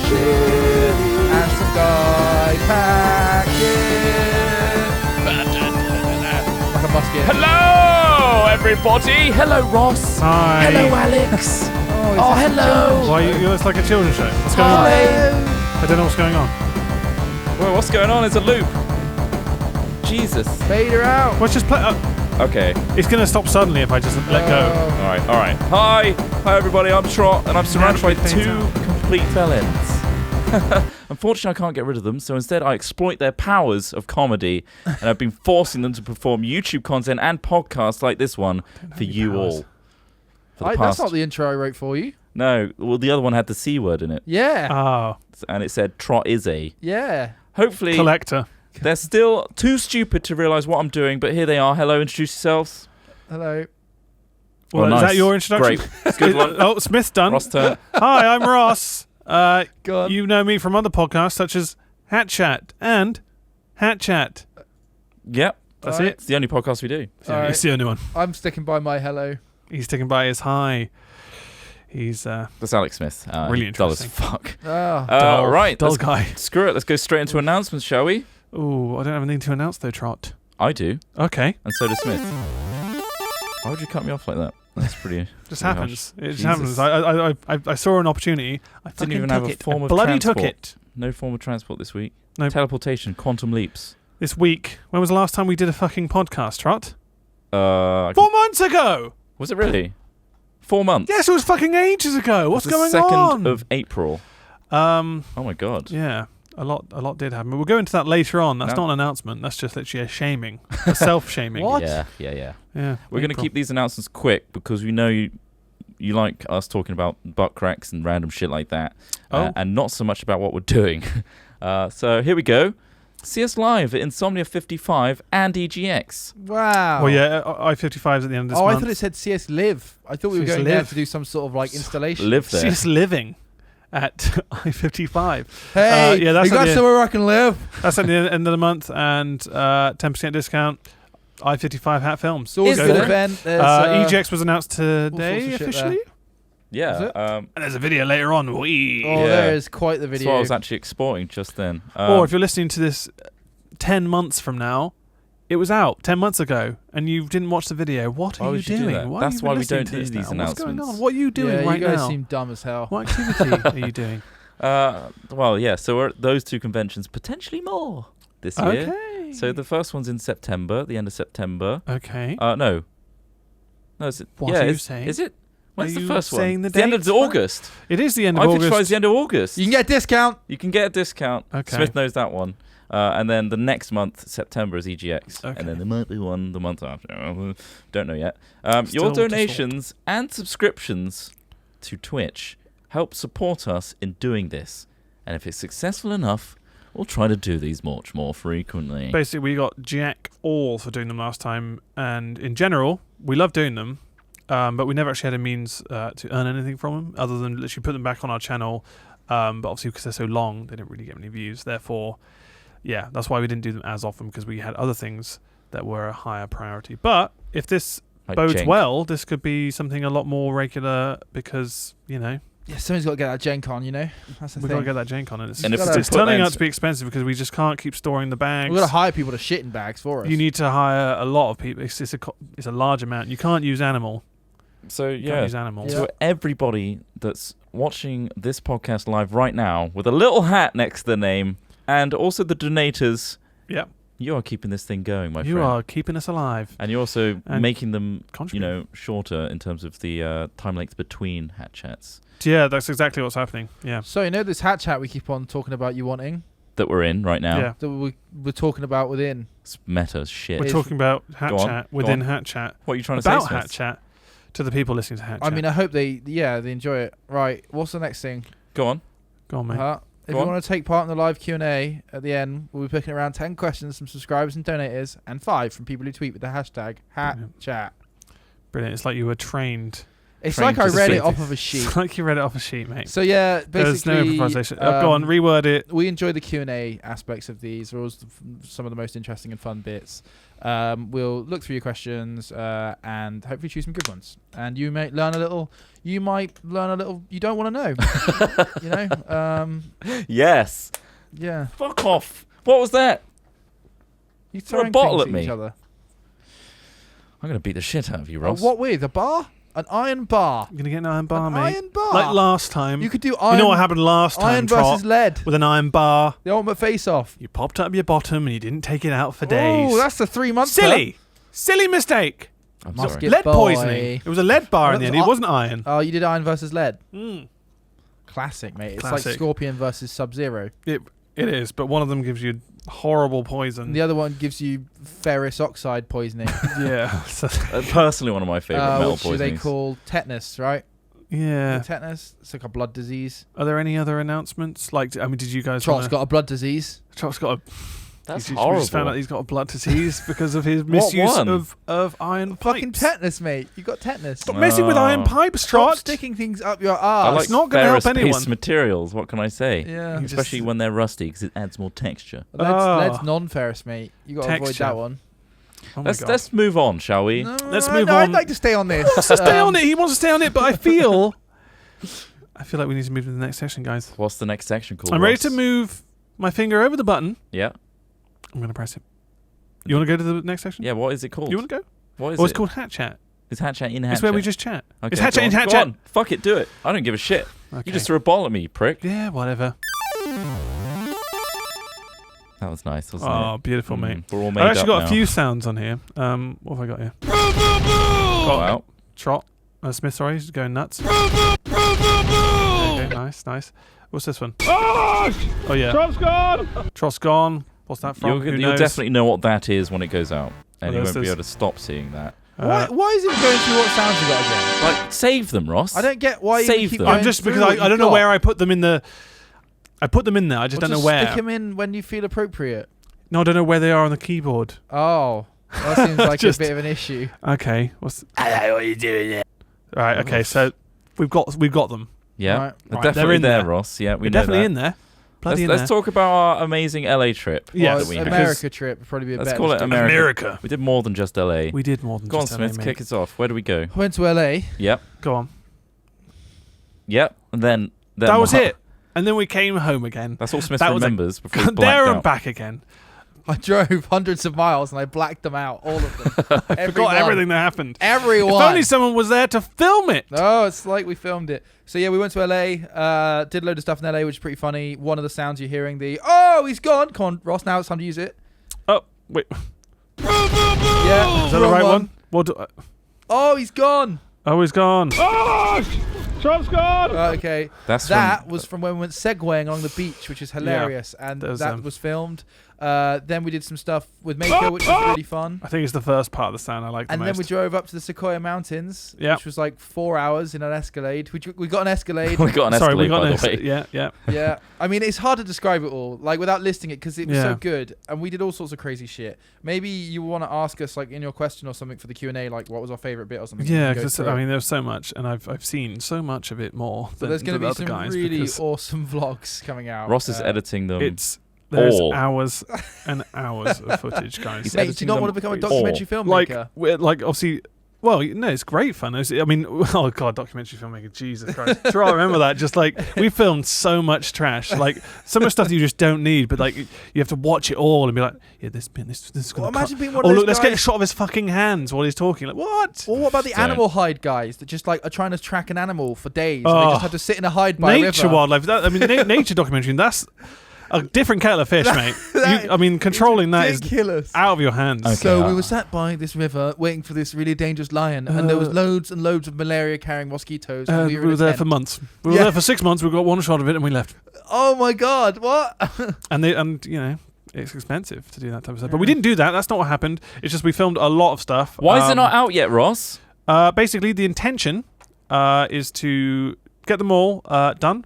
beer and some guy packing. Like a musket. Hello, everybody. Hello, Ross. Hi. Hello, Alex. Oh, hello. Why it's like a children's show? What's going on? I don't know what's going on. Well, what's going on? It's a loop. Jesus. Fade her out. Let's just play. Okay. It's going to stop suddenly if I just let go. All right. Hi, everybody. I'm Trot, and I'm surrounded by two complete felons. Unfortunately, I can't get rid of them, so instead I exploit their powers of comedy, and I've been forcing them to perform YouTube content and podcasts like this one for you all. That's not the intro I wrote for you. No, well, the other one had the C word in it. Yeah. Oh. And it said Trot is a. Yeah. Hopefully, Collector. they're still too stupid to realise what I'm doing, but here they are. Hello, introduce yourselves. Hello. Well, nice. Is that your introduction? Great. Good one. Oh, Smith's done. Ross turn. Hi, I'm Ross. Go on. You know me from other podcasts such as Hat Chat and Hat Chat. Yep. That's Right. it. It's the only podcast we do. Alright. It's the only one. I'm sticking by my hello. He's sticking by his hi. He's That's Alex Smith. Really dull as interesting. fuck. Oh. Right. dull let's- guy. Screw it. Let's go straight into announcements, shall we? Ooh, I don't have anything to announce though, Trot. I do. Okay. And so does Smith. Why would you cut me off like that? That's pretty. Just pretty happens. harsh. It just Jesus. happens. I saw an opportunity. I Didn't even have a form of bloody transport. took it. No form of transport this week. No. Teleportation, quantum leaps. This week. When was the last time we did a fucking podcast, Trot? 4 4 months ago! Was it really? 4 months. Yes, it was fucking ages ago. What's It going was the on? 2nd of April. Oh my god. Yeah. A lot did happen. But we'll go into that later on. That's No. not an announcement. That's just literally a shaming. A self-shaming. What? Yeah. Yeah. We're going to keep these announcements quick because we know you like us talking about butt cracks and random shit like that. And not so much about what we're doing. So here we go. See us live at Insomnia 55 and EGX. Wow. Well, yeah, I-55's at the end of this I month. thought it said CS Live. I thought we were CS going there Live. to do some sort of like installation. Live there. She's living at I-55. Hey, yeah, that's you got at the- somewhere I can live. That's at the end of the month, and 10% discount. I-55 Hat Films. It's always Is a good there? event. There's, EGX was announced sorts today of shit officially, Is Yeah. it? and there's a video later on. Whee! Oh, Yeah. there is quite the That's video. what I was actually exporting just then. Or if you're listening to this 10 months from now, it was out 10 months ago, and you didn't watch the video. What Why are you would you do doing? that? Why That's are you why we listening don't to do this these now? What's going announcements. on? What are you doing yeah, right you guys now? seem dumb as hell. What activity are you doing? Well, yeah. So we're at those two conventions, potentially more this year. Okay. So the first one's in September, the end of September. Okay. No, is it? What yeah, are you is, saying? Is it? When's Are the you first one? saying the It's the end of dates, right? August. It is the end of I55 is August. the end of August. You can get a discount. You can get a discount. Okay. Smith knows that one. And then the next month, September, is EGX. Okay. And then there might be one the month after. Don't know yet. Still Your to sort. donations and subscriptions to Twitch help support us in doing this. And if it's successful enough, we'll try to do these much more frequently. Basically, we got Jack all for doing them last time, and in general, we love doing them, but we never actually had a means to earn anything from them, other than literally put them back on our channel. But obviously, because they're so long, they didn't really get many views. Therefore, yeah, that's why we didn't do them as often, because we had other things that were a higher priority. But if this Like bodes Jenk. well, this could be something a lot more regular, because, you know, Yeah, somebody's got to get that Gen Con, you know? That's the we've thing. got to get that Jank on. And And if it's it's put that turning in- out to be expensive because we just can't keep storing the bags. We've got to hire people to shit in bags for us. You need to hire a lot of people. It's a large amount. You can't use animal. So, You yeah. can't use animals. Yeah. To everybody that's watching this podcast live right now with a little hat next to their name and also the donators, Yeah. you are keeping this thing going, my You friend. are keeping us alive. And you're also And making them, contributing. shorter in terms of the time length between hat chats Yeah, that's exactly what's happening. Yeah. So, you know this hat chat we keep on talking about you wanting? that we're in right now. Yeah. That we're talking about within? It's meta as shit. We're Is- talking about Hat Go on, Chat go within on. Hat Chat. What are you trying to About say, Smith? Hat Chat to the people listening to Hat I Chat. mean, I hope they enjoy it. Right, what's the next thing? Go on. Go on, mate. If Go you on. want to take part in the live Q&A at the end, we'll be picking around 10 questions from subscribers and donators, and 5 from people who tweet with the hashtag Brilliant. HatChat. Brilliant. It's like you were trained It's trained like I to read it see. off of a sheet. It's like you read it off a sheet, mate. So yeah, There's no basically, improvisation. Go on, reword it. we enjoy the Q&A aspects of these. They're always some of the most interesting and fun bits. We'll look through your questions and hopefully choose some good ones. And you might learn a little. You don't want to know. Yes. Yeah. Fuck off. What was that? You Throw a throwing bottle things at me. each other. I'm gonna beat the shit out of you, Ross. What with a bar? An iron bar. I'm gonna get an iron bar, An mate. iron bar. Like last time. You could do iron. You know what happened last time, Iron Trot? versus lead. With an iron bar. The ultimate face-off. You popped up your bottom and you didn't take it out for days. Oh, that's the 3 months. Silly mistake. I'm Musket sorry. Lead boy. poisoning. It was a lead bar Oh, in the that end. was It wasn't iron. Oh, you did iron versus lead. Mm. Classic, mate. It's like Classic. Scorpion versus Sub-Zero. It is, but one of them gives you horrible poison. And the other one gives you ferrous oxide poisoning. Yeah. Personally, one of my favorite metal which they poisonings. call tetanus, right? Yeah. Tetanus. It's like a blood disease. Are there any other announcements? Like, I mean, did you guys? Trot's got a blood disease. Trot's got a. That's we horrible. just found out he's got a blood disease because of his misuse one? of iron Fucking pipes. tetanus, mate. You got tetanus. Stop messing with iron pipes, Stop Trot. sticking things up your I arse. like It's not gonna help ferrous anyone. piece materials. What can I say? Yeah. Especially when they're rusty, because it adds more texture. Lead's non-ferrous, mate. You got to avoid Texture. that one. Oh my God. Let's move on, shall we? No, Let's move no, on. I'd like to stay on this. Let's stay on it. He wants to stay on it, but I feel like we need to move to the next section, guys. What's the next section called? I'm ready Ross? to move my finger over the button. Yeah. I'm gonna press it. You want to go to the next section? Yeah. What is it called? You want to go? What is It's it? called Hat Chat. It's Hat Chat in Hat It's where we Chat. just chat. Okay, It's Hat go Chat in on, Hat go Chat. on. Fuck it, do it. I don't give a shit. Okay. You just threw a ball at me, prick. Yeah, whatever. That was nice, wasn't Oh, it? beautiful, mate. We're all made I've actually up got now. a few sounds on here. What have I got here? Oh, wow. Trot. Smith, sorry, he's going nuts. Okay, nice. What's this one? Oh yeah. Trot's gone. Trot's gone. What's that from? Who You'll knows? definitely know what that is when it goes out. And you there's won't be this- able to stop seeing that. Why is it going through what sounds you got again? Like, save them, Ross. I don't get why you Save keep them. going I'm just through because what I don't know you've where got. I put them in the. I put them in there. I just don't know where. Stick them in when you feel appropriate. No, I don't know where they are on the keyboard. Oh, that seems like Just- a bit of an issue. Okay. What's? Hello, what are you doing there? Right. Okay. So we've got them. Yeah, Right. they're Right, definitely they're in there, there. Ross. Yeah, we They're know definitely that. in there. Bloody in Let's there. talk about our amazing LA trip Yes, that we had. America trip would probably be a Let's better. call it description. America. We did more than just LA. We did more than Go on, just Smith, LA, kick mate. us off. Where do we go? I went to LA. Yep, Go on. yep. And then That was what? it. And then we came home again. That's all Smith That was it. remembers before he There blacked and out. back again. I drove hundreds of miles and I blacked them out, all of them. Forgot everything that happened. Everyone. If only someone was there to film it. Oh, it's like we filmed it. So yeah, we went to LA, did a load of stuff in LA, which is pretty funny. One of the sounds you're hearing, he's gone. Come on, Ross, now it's time to use it. Oh, wait. Yeah, Is that the wrong right one? What do, Oh, he's gone. oh, he's gone. Oh, Trump's gone. Okay, That's that from, was from when we went segwaying along the beach, which is hilarious, and there's, that was filmed. Then we did some stuff with Mako, which was really fun. I think it's the first part of the sound I like the And most. then we drove up to the Sequoia Mountains, Yeah. which was like 4 hours in an Escalade. We got an Escalade. we got an Sorry, we Escalade, got by this. the way. Yeah. Yeah, I mean, it's hard to describe it all, like without listing it, because it was Yeah. so good, and we did all sorts of crazy shit. Maybe you want to ask us, like in your question or something for the Q&A, like what was our favorite bit or something. we Yeah, can go because through I it. mean, there's so much, and I've seen so much of it more But than there's going the to be other some guys really because awesome vlogs coming out. Ross is editing them. there's all. hours and hours of footage, guys. He's Mate, do you editing not them want to become a all. documentary like filmmaker? obviously. Well, no, it's great fun. I mean, oh god, documentary filmmaker, Jesus Christ! Do I remember that? Just like we filmed so much trash, like so much stuff that you just don't need, but like you have to watch it all and be like, yeah, this is Well, gonna. imagine being one Oh of those look, let's get a guys- shot of his fucking hands while he's talking. Like what? Or what about the Don't. animal hide guys that just like are trying to track an animal for days and they Oh. just have to sit in a hide by a Nature river? wildlife. That, I mean, nature documentary. That's a different kettle of fish, mate. I mean, controlling that is ridiculous. out of your hands. Okay. So we were sat by this river waiting for this really dangerous lion, and there was loads and loads of malaria-carrying mosquitoes. And We we were there in a for tent. months. We were Yeah. there for 6 months. We got one shot of it and we left. Oh my god! What? And you know, it's expensive to do that type of stuff. But we didn't do that. That's not what happened. It's just we filmed a lot of stuff. Why is it not out yet, Ross? Basically, the intention is to get them all done.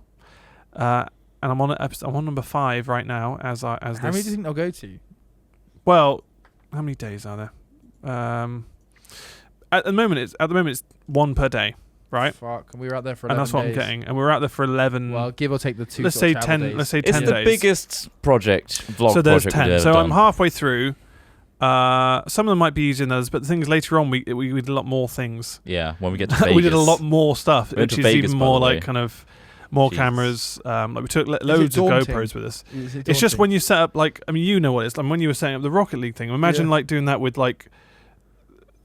And I'm on number 5 right now. As How this. many do you think they'll go to? Well, how many days are there? At the moment, it's one per day. right? Fuck, and we were out there for 11 And that's what days. I'm getting. And we were out there for 11. Well, give or take the 2. let's sort say of travel 10. days. Let's say It's 10 the days. biggest vlog So there's project 10. we've ever So done. I'm halfway through. Some of them might be easier than others, but the things later on, we did a lot more things. Yeah, when we get to Vegas. We did a lot more stuff, We went which to is Vegas, even by more the way. like kind of more Jeez. cameras. Like we took loads of daunting? GoPros with us. Is it It's just daunting? when you set up, like, I mean, you know what it's like when you were setting up the Rocket League thing. Imagine Yeah. like doing that with like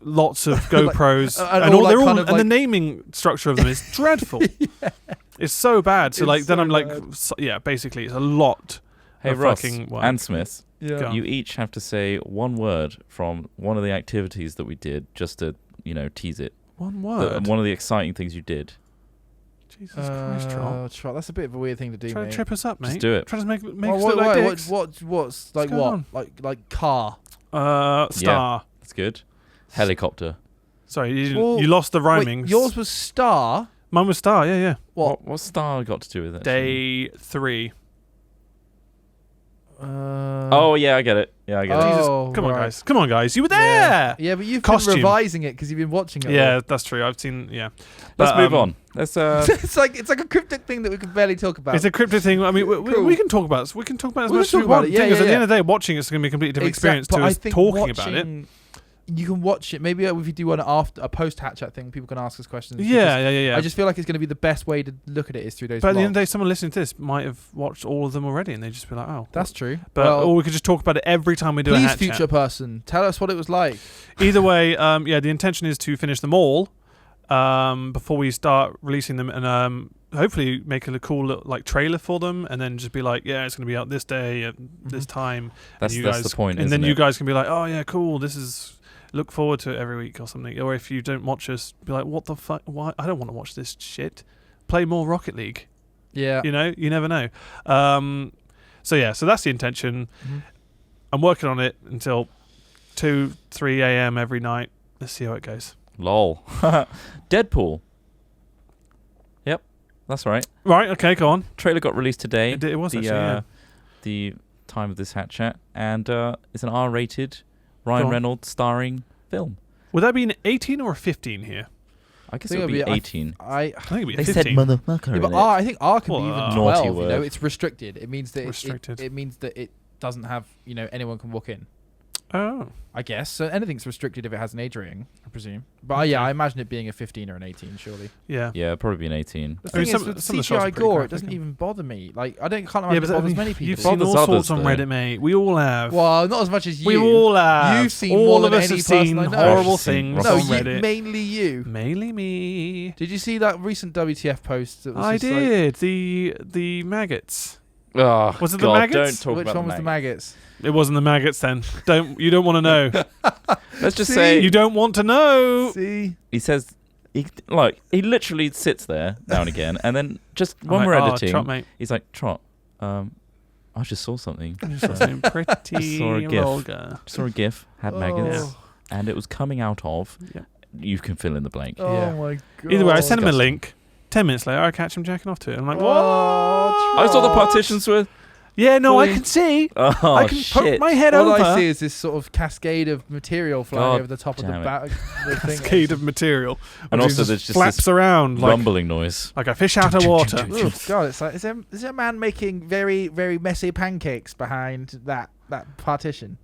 lots of GoPros and and all, all like, they're all kind of, and the like- naming structure of them is dreadful. It's so bad. So It's like then so I'm like, bad. yeah, basically it's a lot. Hey of Ross fucking work. and Smith, Yeah. Go on. you each have to say one word from one of the activities that we did, just to tease it. One word. One of the exciting things you did. Jesus Christ, Troll. Trot, that's a bit of a weird thing to do, Try to mate. trip us up, mate. Just do it. Try to make Well, us look like dicks. what's like going what? on? Like car. Star. That's good. Helicopter. Sorry, you, Well, you lost the rhyming. Wait, yours was star. Mine was star. Yeah, yeah. What? What's star got to do with it? actually? Day 3. Oh yeah, I get it. Yeah, I get it. Oh, Come on, right. guys. Come on, guys. You were there. Yeah, yeah, but you've Costume. been revising it because you've been watching it. Yeah, that's true. I've seen. Yeah. Let's But, move on. Let's it's like a cryptic thing that we can barely talk about. It's a cryptic thing. I mean, Cool. we can talk about it. We can talk about it as We much can as we talk about want. it. Yeah, Thing is, yeah, at the yeah. end of the day, watching it's going to be a completely different experience but to I us think talking about it. You can watch it. Maybe if you do a post hatch chat thing, people can ask us questions. Yeah. I just feel like it's going to be the best way to look at it is through those. But at the end of vlogs. the day, someone listening to this might have watched all of them already, and they just be like, "Oh, That's true. But or we could just talk about it every time we do a please, hat future chat. person, tell us what it was like. Either way, yeah, the intention is to finish them all before we start releasing them, and hopefully make a cool little, like trailer for them, and then just be like, yeah, it's going to be out this day at this time. That's and you that's guys, the point. and then isn't you it? guys can be like, oh yeah, cool. This is look forward to it every week or something. Or if you don't watch us, be like, what the fuck? Why? I don't want to watch this shit. Play more Rocket League. Yeah. You know, you never know. So yeah, so that's the intention. Mhm. I'm working on it until 2-3 a.m. every night. Let's see how it goes. Lol. Deadpool. Yep, that's right. Right. Okay. Go on. Trailer got released today. It was actually. Yeah. The time of this hat chat, and it's an R-rated Go Ryan on. Reynolds starring film. Would that be an 18 or a 15 here? I guess think it would it'll be be- 18. I think it'd be a They 15. said motherfucker Yeah, but in R, I think R can Well, be even naughty 12. You know, word. it's restricted. It means that Restricted. It means that it doesn't have anyone can walk in. Oh. I guess so. Anything's restricted if it has an age rating, I presume. But yeah, Okay. I imagine it being a 15 or an 18, surely. Yeah. Yeah, probably be an 18. The I mean, thing some- is, with some of the shots are CGI pretty gore, it graphic doesn't and- even bother me. Like, can't imagine Yeah, it but bothers I mean, many people. you've It bothers seen all others, sorts on though. Reddit, mate. We all have. Well, not as much as you. we all have. You've seen all more of than us any have person seen I know. horrible I've seen things No, on Ross. Reddit. mainly you. Mainly me. Did you see that recent WTF post? That was I just like- did. The maggots. Oh, Was it the God, maggots? Don't talk which about one was the maggots. maggots? It wasn't the maggots then. You don't want to know. Let's just See? say You don't want to know. See, he says he literally sits there now and again, and then just I'm when like, we're "Oh, editing, Trot, mate. he's like, Trot, I just saw something. Just something pretty Saw a gif. vulgar. Saw a GIF, had maggots, and it was coming out of. Yeah. You can fill in the blank. Oh Yeah. my god. Either way, I sent him a Disgusting. link. 10 minutes later, I catch him jacking off to it. I'm like, what? I saw the partitions were. Yeah, no, I Fully- can see. Oh I can poke shit! my head All over. I see is this sort of cascade of material flying God over the top of the damn it. back. The thing. Cascade of material. And Which also there's just flaps this around like, rumbling noise. like a fish out of water. Oof, God, it's like is there a man making very very messy pancakes behind that partition?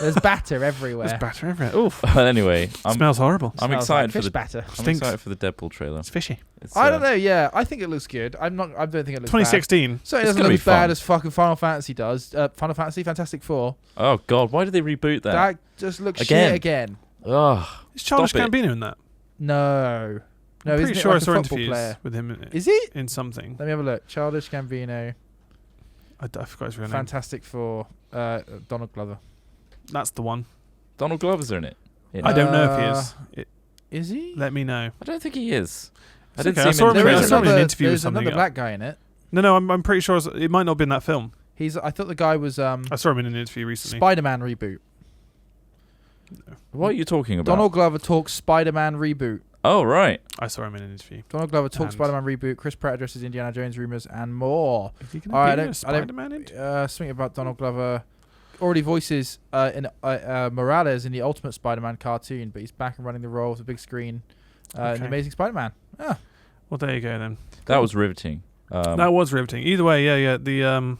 There's batter everywhere. There's batter everywhere. Oof. But anyway, I'm Smells horrible. I'm Smells excited like for fish the batter. I'm Stinks. excited for the Deadpool trailer. It's fishy. It's, I don't know. Yeah, I think it looks good. I don't think it looks bad. 2016. So it It's doesn't gonna look be as bad fun. as fucking Final Fantasy does. Final Fantasy Fantastic Four. Oh God, why did they reboot that? That just looks Again. shit again. Ugh. Is Childish Stop it. Gambino in that? No, I'm isn't pretty it sure like I a saw football interviews player? with him Is it? in something. Let me have a look. Childish Gambino, I forgot his real name. Fantastic Four, Donald Glover. That's the one. Donald Glover's in it. I don't know if he is. Is he? Let me know. I don't think he is. I It's didn't okay, I see saw him in him the in There a is trailer. trailer. another, interview or there's something, another yeah. black guy in it. No, I'm pretty sure it might not have been that film. I thought the guy was I saw him in an interview recently. Spider-Man reboot. What are you talking about? Donald Glover talks Spider-Man reboot. Oh right. I saw him in an interview. Donald Glover talks And- Spider-Man reboot. Chris Pratt addresses Indiana Jones rumors and more. Is he All right, going I to don't- I don't- Spider-Man into? Something about Donald Glover. Already voices in Morales in the Ultimate Spider-Man cartoon, but he's back and running the role of the big screen The Amazing Spider-Man. Ah. Well, there you go then. That was riveting. That was riveting. Either way, yeah. The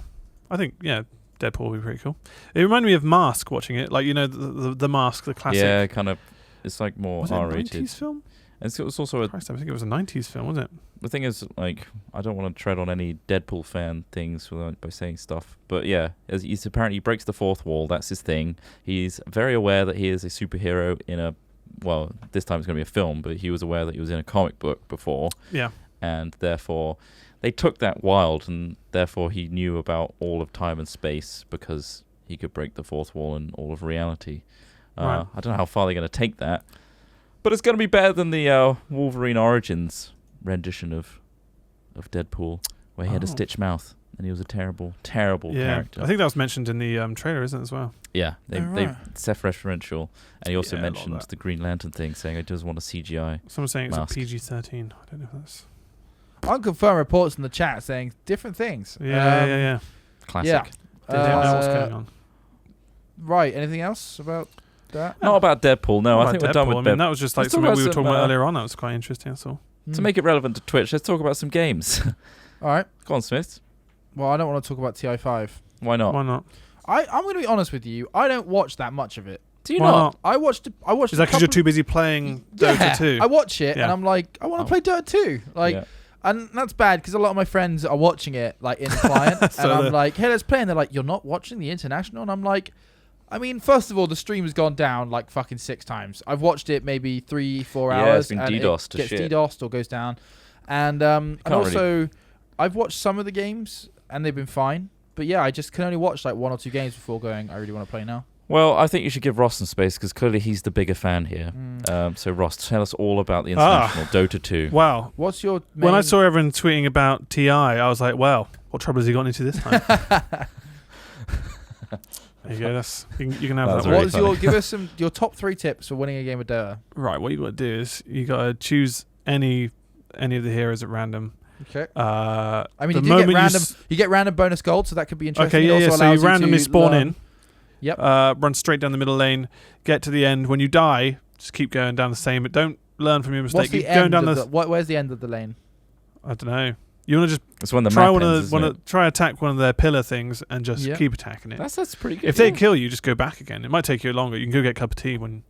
I think Deadpool would be pretty cool. It reminded me of Mask watching it, like the Mask, the classic. Yeah, kind of. It's like more Was it a R-rated. 90s film? And it's also a Christ, I think it was a 90s film, wasn't it? the thing is, like, I don't want to tread on any Deadpool fan things by saying stuff, but yeah, as he's apparently he breaks the fourth wall. That's his thing. He's very aware that he is a superhero in a, well, this time it's going to be a film, but he was aware that he was in a comic book before. Yeah. And therefore, they took that wild, and therefore he knew about all of time and space because he could break the fourth wall and all of reality. Right. I don't know how far they're going to take that, but it's going to be better than the Wolverine Origins rendition of Deadpool, where he had a stitched mouth and he was a terrible character. I think that was mentioned in the trailer, isn't it, as well? Yeah, they right. self-referential, and he also Yeah, I love mentioned that. the Green Lantern thing, saying I just want a CGI. Someone's saying it's Mask. a PG-13. I don't know if that's... Unconfirmed reports in the chat saying different things. Yeah. Classic. Yeah. Don't know what's going on. Right. Anything else about that? Not about Deadpool. No, I think we're done with I mean, Deadpool. that was just like Let's talk something about we were some, talking about earlier on. That was quite interesting. That's all. To make it relevant to Twitch, let's talk about some games. All right. Go on, Smith. Well, I don't want to talk about TI5. Why not? Why not? I'm going to be honest with you. I don't watch that much of it. Do you Why not? not? I watched. Is that because you're too busy playing Dota 2? I watch it Yeah. and I'm like, I want to play Dota 2. Like, Yeah. and that's bad because a lot of my friends are watching it like in client, So and I'm like, hey, let's play. And they're like, you're not watching the international, and I'm like, I mean, first of all, the stream has gone down like fucking 6 times. I've watched it maybe 3-4 Yeah, hours. it's been and DDoSed to it gets shit. DDoSed or goes down, and also I've watched some of the games and they've been fine. But yeah, I just can only watch like 1 or 2 games before going, I really want to play now. Well, I think you should give Ross some space because clearly he's the bigger fan here. So Ross, tell us all about the international Dota 2. Wow. What's your When I saw everyone tweeting about TI, I was like, well, what trouble has he got into this time? There you go. You can have That's that very one. What's funny. give us your top 3 tips for winning a game of Dota? Right, what you got to do is you got to choose any of the heroes at random. Okay. I I mean, you get random bonus gold, so that could be interesting. Okay, It yeah. also So you allows randomly to spawn learn. in. Yep. Run straight down the middle lane. Get to the end. When you die, just keep going down the same. But don't learn from your mistake. What's the Keep going end down of the. where's the end of the lane? I don't know. You want to just It's when the try map ends, isn't it? try attack one of their pillar things and just keep attacking it. That's pretty good. If they kill you, just go back again. It might take you longer. You can go get a cup of tea when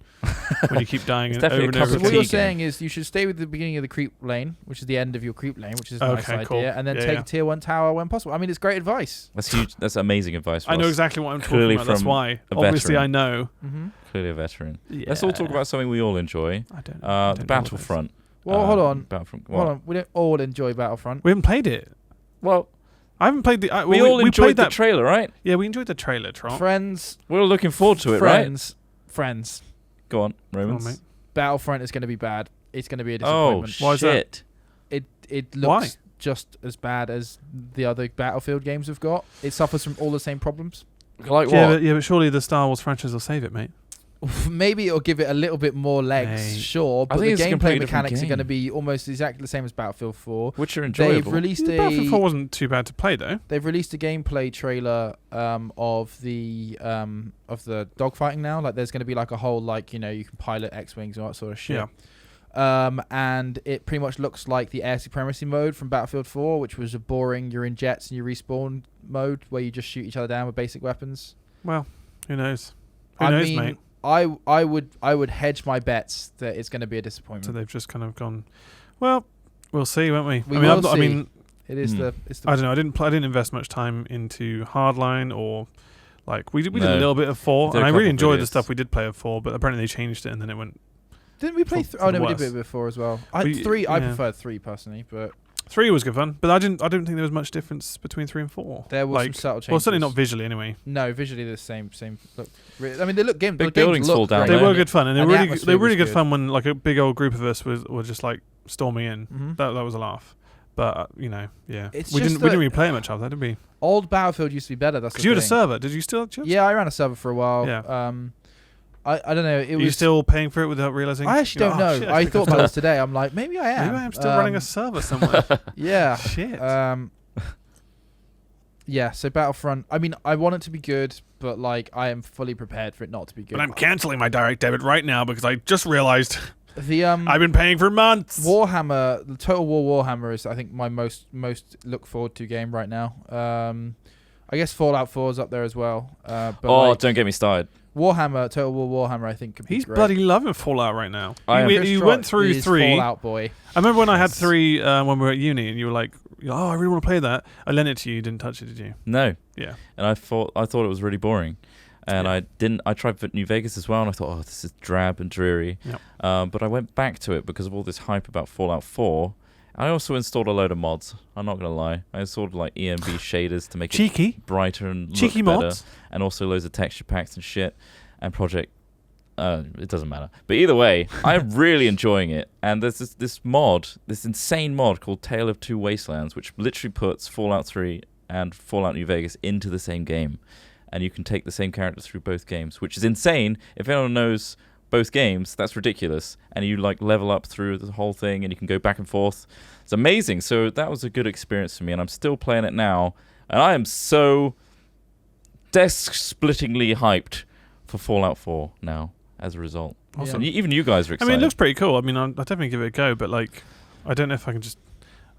you keep dying It's over definitely and a cup over So of what again. you're tea saying is you should stay with the beginning of the creep lane, which is the end of your creep lane, which is a nice Okay, idea, cool. and then Yeah, take yeah. a tier 1 tower when possible. I mean, it's great advice. That's huge. That's amazing advice. Ross. I know exactly what I'm Clearly talking about. That's from why. a Obviously, veteran. I know. Mm-hmm. Clearly a veteran. Let's all talk about something we all enjoy. I don't know. I don't The know what it is. Battlefront. Well, hold on. Battlefront. Hold on. We don't all enjoy Battlefront. We haven't played it. Well, I haven't played the. we all we enjoyed played the that. trailer, right? Yeah, we enjoyed the trailer, Trump. Friends. We're all looking forward to it, right? Friends. Go on, Come on, Romans. mate. Battlefront is going to be bad. It's going to be a Oh, disappointment. Why is that? shit. It looks Why? just as bad as the other Battlefield games we've got. It suffers from all the same problems. Like Yeah, what? but surely the Star Wars franchise will save it, mate. Maybe it'll give it a little bit more legs, Mate. sure, but think the it's a gameplay completely different mechanics are going to game. be almost exactly the same as Battlefield 4. Which are They've enjoyable. released Battlefield 4 a wasn't too bad to play though. gameplay trailer of the dogfighting now. Like there's going to be like a whole you can pilot X-wings and all that sort of shit. Yeah. And it pretty much looks like the air supremacy mode from Battlefield 4, which was a boring you're in jets and you respawn mode where you just shoot each other down with basic weapons. Well, who knows? Who knows, mate? I would hedge my bets that it's going to be a So disappointment. they've just kind of gone. Well, we'll see, won't we? We I mean, will I'm not, I see. mean, It is Hmm. it's the I don't know. I didn't invest much time into Hardline or like we did a No. little bit of 4, Did a and I couple really enjoyed videos. the stuff we did play of 4, but apparently they changed it and then it went. Didn't we play? for Oh the no, we did worse. it before as well. I We- 3. I yeah. preferred 3 personally, but 3 was good fun, but I don't think there was much difference between 3 and 4. there was some like, subtle changes. well, certainly not visually anyway. No, visually they're the same look. I mean, they look game. Big the games buildings look fall down great. They there. were good fun, and And the they were atmosphere really was good fun when like a big old group of us were just like storming in. Mhm. That was a laugh. But yeah, It's we just didn't really that- play much of that, did we? Old Battlefield used to be better. That's Because the you had a thing. server. Did you still have chips? Yeah, I ran a server for a while. Yeah. I don't know. It Are was you still paying for it without realizing? I actually don't You're like, know. "Oh, shit, I should've thought done about this today. I'm like, maybe I am. Maybe I'm still running a server somewhere. Yeah. Shit. Yeah. So Battlefront. I mean, I want it to be good, but like, I am fully prepared for it not to be good. But I'm canceling my direct debit right now because I just realized I've been paying for months. Warhammer, the Total War Warhammer is, I think, my most look forward to game right now. I guess Fallout 4 is up there as well. But don't get me started. Warhammer, Total War Warhammer, I think could be He's great. bloody loving Fallout right now. Chris You Trott went through is 3. Fallout boy. I remember when I had 3 when we were at uni, and you were like, "Oh, I really want to play that." I lent it to you. You didn't touch it, did you? No. Yeah. And I thought it was really boring. And Yeah. I didn't. I tried for New Vegas as well, and I thought, this is drab and dreary. Yep. But I went back to it because of all this hype about Fallout 4. I also installed a load of mods. I'm not gonna lie. I installed like EMB shaders to make Cheeky. it brighter and Cheeky look better, mods. and also loads of texture packs and shit. And Project. It doesn't matter. But either way, I'm really enjoying it. And there's this insane mod called Tale of Two Wastelands, which literally puts Fallout 3 and Fallout New Vegas into the same game. And you can take the same characters through both games, which is insane. If anyone knows both games, that's ridiculous. And you like level up through the whole thing, and you can go back and forth. It's amazing. So that was a good experience for me, and I'm still playing it now. And I am so desk-splittingly hyped for Fallout 4 now as a result. Awesome. And even you guys are I excited. mean, it looks pretty cool. I mean, I'll definitely give it a go, but like, I don't know if I can just.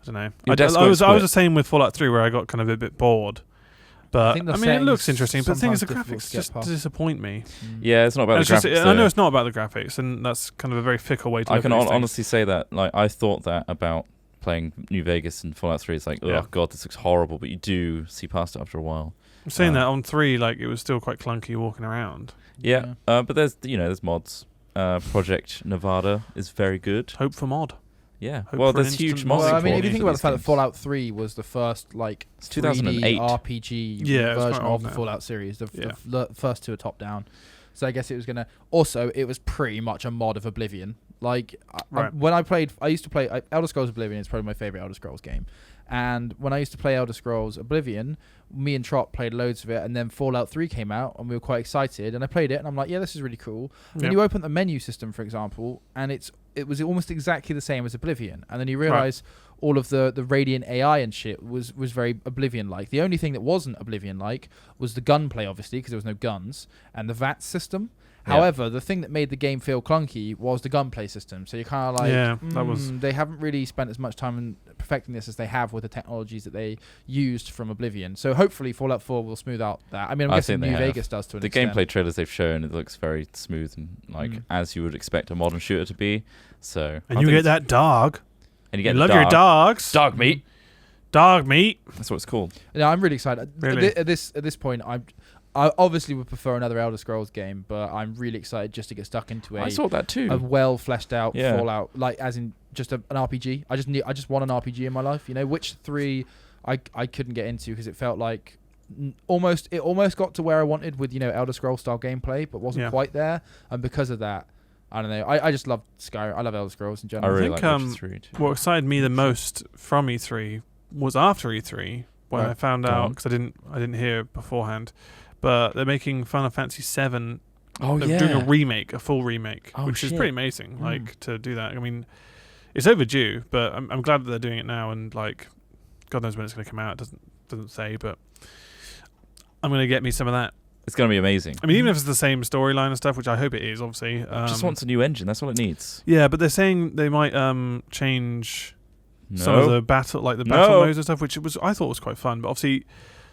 I don't know. Your I desk was won't the same with Fallout 3, where I got kind of a bit bored. But think the I mean, it looks settings interesting. But the thing is, the sometimes difficult graphics to get just past. disappoint me. Yeah, it's not about And the it's just, graphics. I know though. it's not about the graphics, and that's kind of a very fickle way to. I look can at these things. honestly say that. Like, I thought that about playing New Vegas and Fallout 3. It's like, Yeah. oh god, this looks horrible. But you do see past it after a while. I'm saying that on 3, like it was still quite clunky walking around. Yeah. But there's mods. Project Nevada is very good. Hope for mod. Yeah. Hope Well, for an there's huge instant mods. Well, I Multi-core mean, if you for think about the these fact that games. Fallout 3 was the first like It's 2008. 3D RPG Yeah, it's version quite old of the now. Fallout series, the Yeah. first 2 are top down. So I guess it was gonna. Also, it was pretty much a mod of Oblivion. Like Right. when I used to play Elder Scrolls Oblivion. Is probably my favorite Elder Scrolls game. And when I used to play Elder Scrolls Oblivion, me and Trott played loads of it, and then Fallout 3 came out, and we were quite excited. And I played it, and I'm like, yeah, this is really cool. And then you open the menu system, for example, and it was almost exactly the same as Oblivion. And then you realize all of the Radiant AI and shit was very Oblivion-like. The only thing that wasn't Oblivion-like was the gunplay, obviously, because there was no guns, and the VATS system. Yeah. However, the thing that made the game feel clunky was the gunplay system. So you're kind of like, that was. they haven't really spent as much time in perfecting this as they have with the technologies that they used from Oblivion. So hopefully Fallout 4 will smooth out that. I mean, I'm I guessing think New they have. Vegas does to an The extent. gameplay trailers they've shown, it looks very smooth and like as you would expect a modern shooter to be. So And I you think get that dog. and you You get love the your dog. dogs. Dog meat. Dog meat. That's what it's called. Yeah, I'm really excited. Really? At this point, I obviously would prefer another Elder Scrolls game, but I'm really excited just to get stuck into I saw that too. a well fleshed out Yeah. Fallout, like as in just an RPG. I just want an RPG in my life. You know, Witcher 3 I couldn't get into because it felt like almost got to where I wanted with Elder Scrolls style gameplay, but wasn't quite there. And because of that, I don't know. I just love Skyrim. I love Elder Scrolls in I general. really think, like Witcher 3 too. What excited me the most from E3 was after E3 when Right. I found Go out, on. because I didn't hear beforehand, but they're making Final Fantasy 7. Oh They're doing a full remake, Oh, which is shit. pretty amazing. Like to do that. I mean, it's overdue, but I'm glad that they're doing it now. And like, God knows when it's going to come out. It doesn't say, but I'm going to get me some of that. It's going to be amazing. I mean, even if it's the same storyline and stuff, which I hope it is, obviously. Just wants a new engine. That's all it needs. Yeah, but they're saying they might change No. some of the battle No. modes and stuff, which I thought was quite fun. But obviously,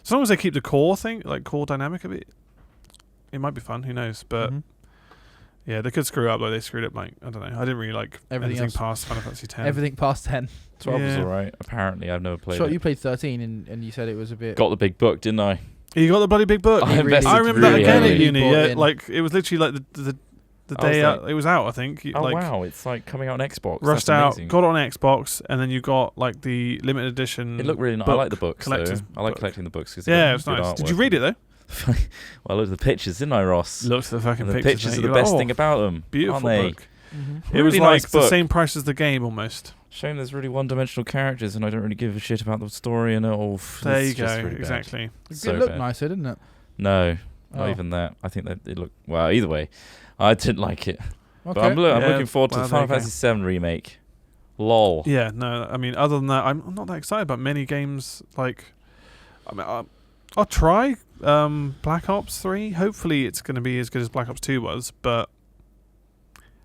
as long as they keep the core thing, like core dynamic of it, it might be fun. Who knows? But yeah, they could screw up like they screwed up. Like I don't know. I didn't really like Everything anything else. past Final Fantasy 10. Everything past 10. 12 was Yeah. alright. Apparently, I've never played So it. you played 13 and you said it was a bit. Got the big book, didn't I? You got the bloody big book. I invested I remember that really again at heavily. uni. Bought Yeah, in. like it was literally like the I was day like- it was out. I think. Oh Like, wow, it's like coming out on Xbox. rushed That's out, amazing. got it on Xbox, and then you got like the limited edition. It looked really nice. I book, like the books though. collector's I like book. collecting the books because Yeah, it was nice. Did you read it though? Well, I looked at the pictures, didn't I, Ross? Looked at the fucking And the pictures. pictures mate. are the You're like, best "Oh, thing about them, beautiful aren't they? book. Mhm. It was Really like nice the book. same price as the game almost. Shame there's really one-dimensional characters, and I don't really give a shit about the story. And There you it's just go. really bad. Exactly. It So looked bad. nicer, didn't it? No, not Oh. even that. I think that it looked well. Either way, I didn't like it. Okay. But I'm Yeah, looking forward to well, the there Final you go. Fantasy 7 remake. Lol. Yeah. No. I mean, other than that, I'm not that excited about many games. Like, I mean, I'll try Black Ops 3. Hopefully, it's going to be as good as Black Ops 2 was. But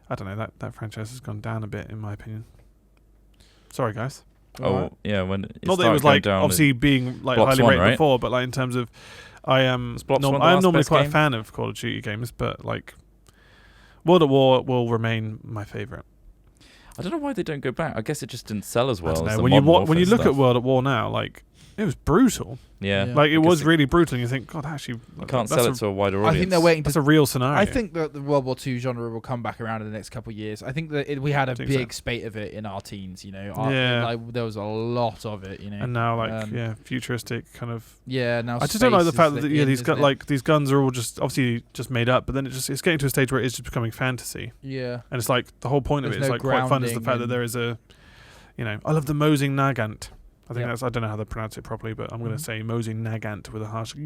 I don't know, that franchise has gone down a bit, in my opinion. Sorry, guys. Oh, yeah. When it not that it was started like going down, obviously being like Blocks highly one, rated right? before, but like in terms of, I am Was Blocks one the I'm last normally best quite game? a fan of Call of Duty games, but like World at War will remain my favourite. I don't know why they don't go back. I guess it just didn't sell as well. I don't as know. the When you Modern when you Warfare look stuff. at World at War now, like it was brutal. Yeah. Yeah. Like it Because was really brutal, and you think, God, actually, You can't that's sell it to a wider I audience. think they're waiting That's to. a real scenario. I think that the World War II genre will come back around in the next couple of years. I think that we had a Think big spate of it in our teens. Yeah. Like there was a lot of it. And now, like, futuristic kind of. Yeah. Now I just don't like the space fact is that in, these isn't it? like these guns are all just obviously just made up, but then it's getting to a stage where it's just becoming fantasy, Yeah. and it's like the whole point of There's it is no like quite fun is the grounding fact that and- there is a, I love the Mosing Nagant. I think Yep. that's, I don't know how to pronounce it properly, but I'm going Mhm. to say Mosing Nagant with a harsh g.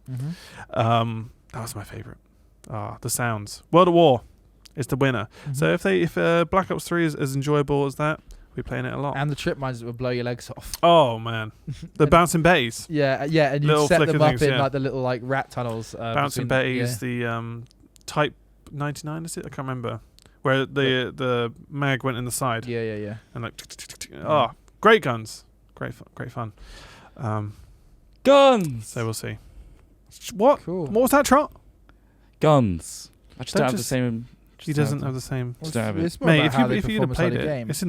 Mm-hmm. That was my favorite. The sounds. World at War is the winner. Mm-hmm. So if Black Ops 3 is as enjoyable as that, we're playing it a lot. And the trip mines that would blow your legs off. Oh man, the And- bouncing bays, Yeah, and you Little set flicker them up things, in yeah. like the little like rat tunnels. bouncing between- bays, the Type 99 is it? I can't remember. Where the mag went in the side Yeah. and like great guns, great fun. Guns. So we'll see. What? Cool. What was that, Trot? Guns. I just Don't don't have the just- same. He just don't doesn't have the same. Just don't have it. It's more Mate, about if how you they if you'd perform have played inside it, a game. it's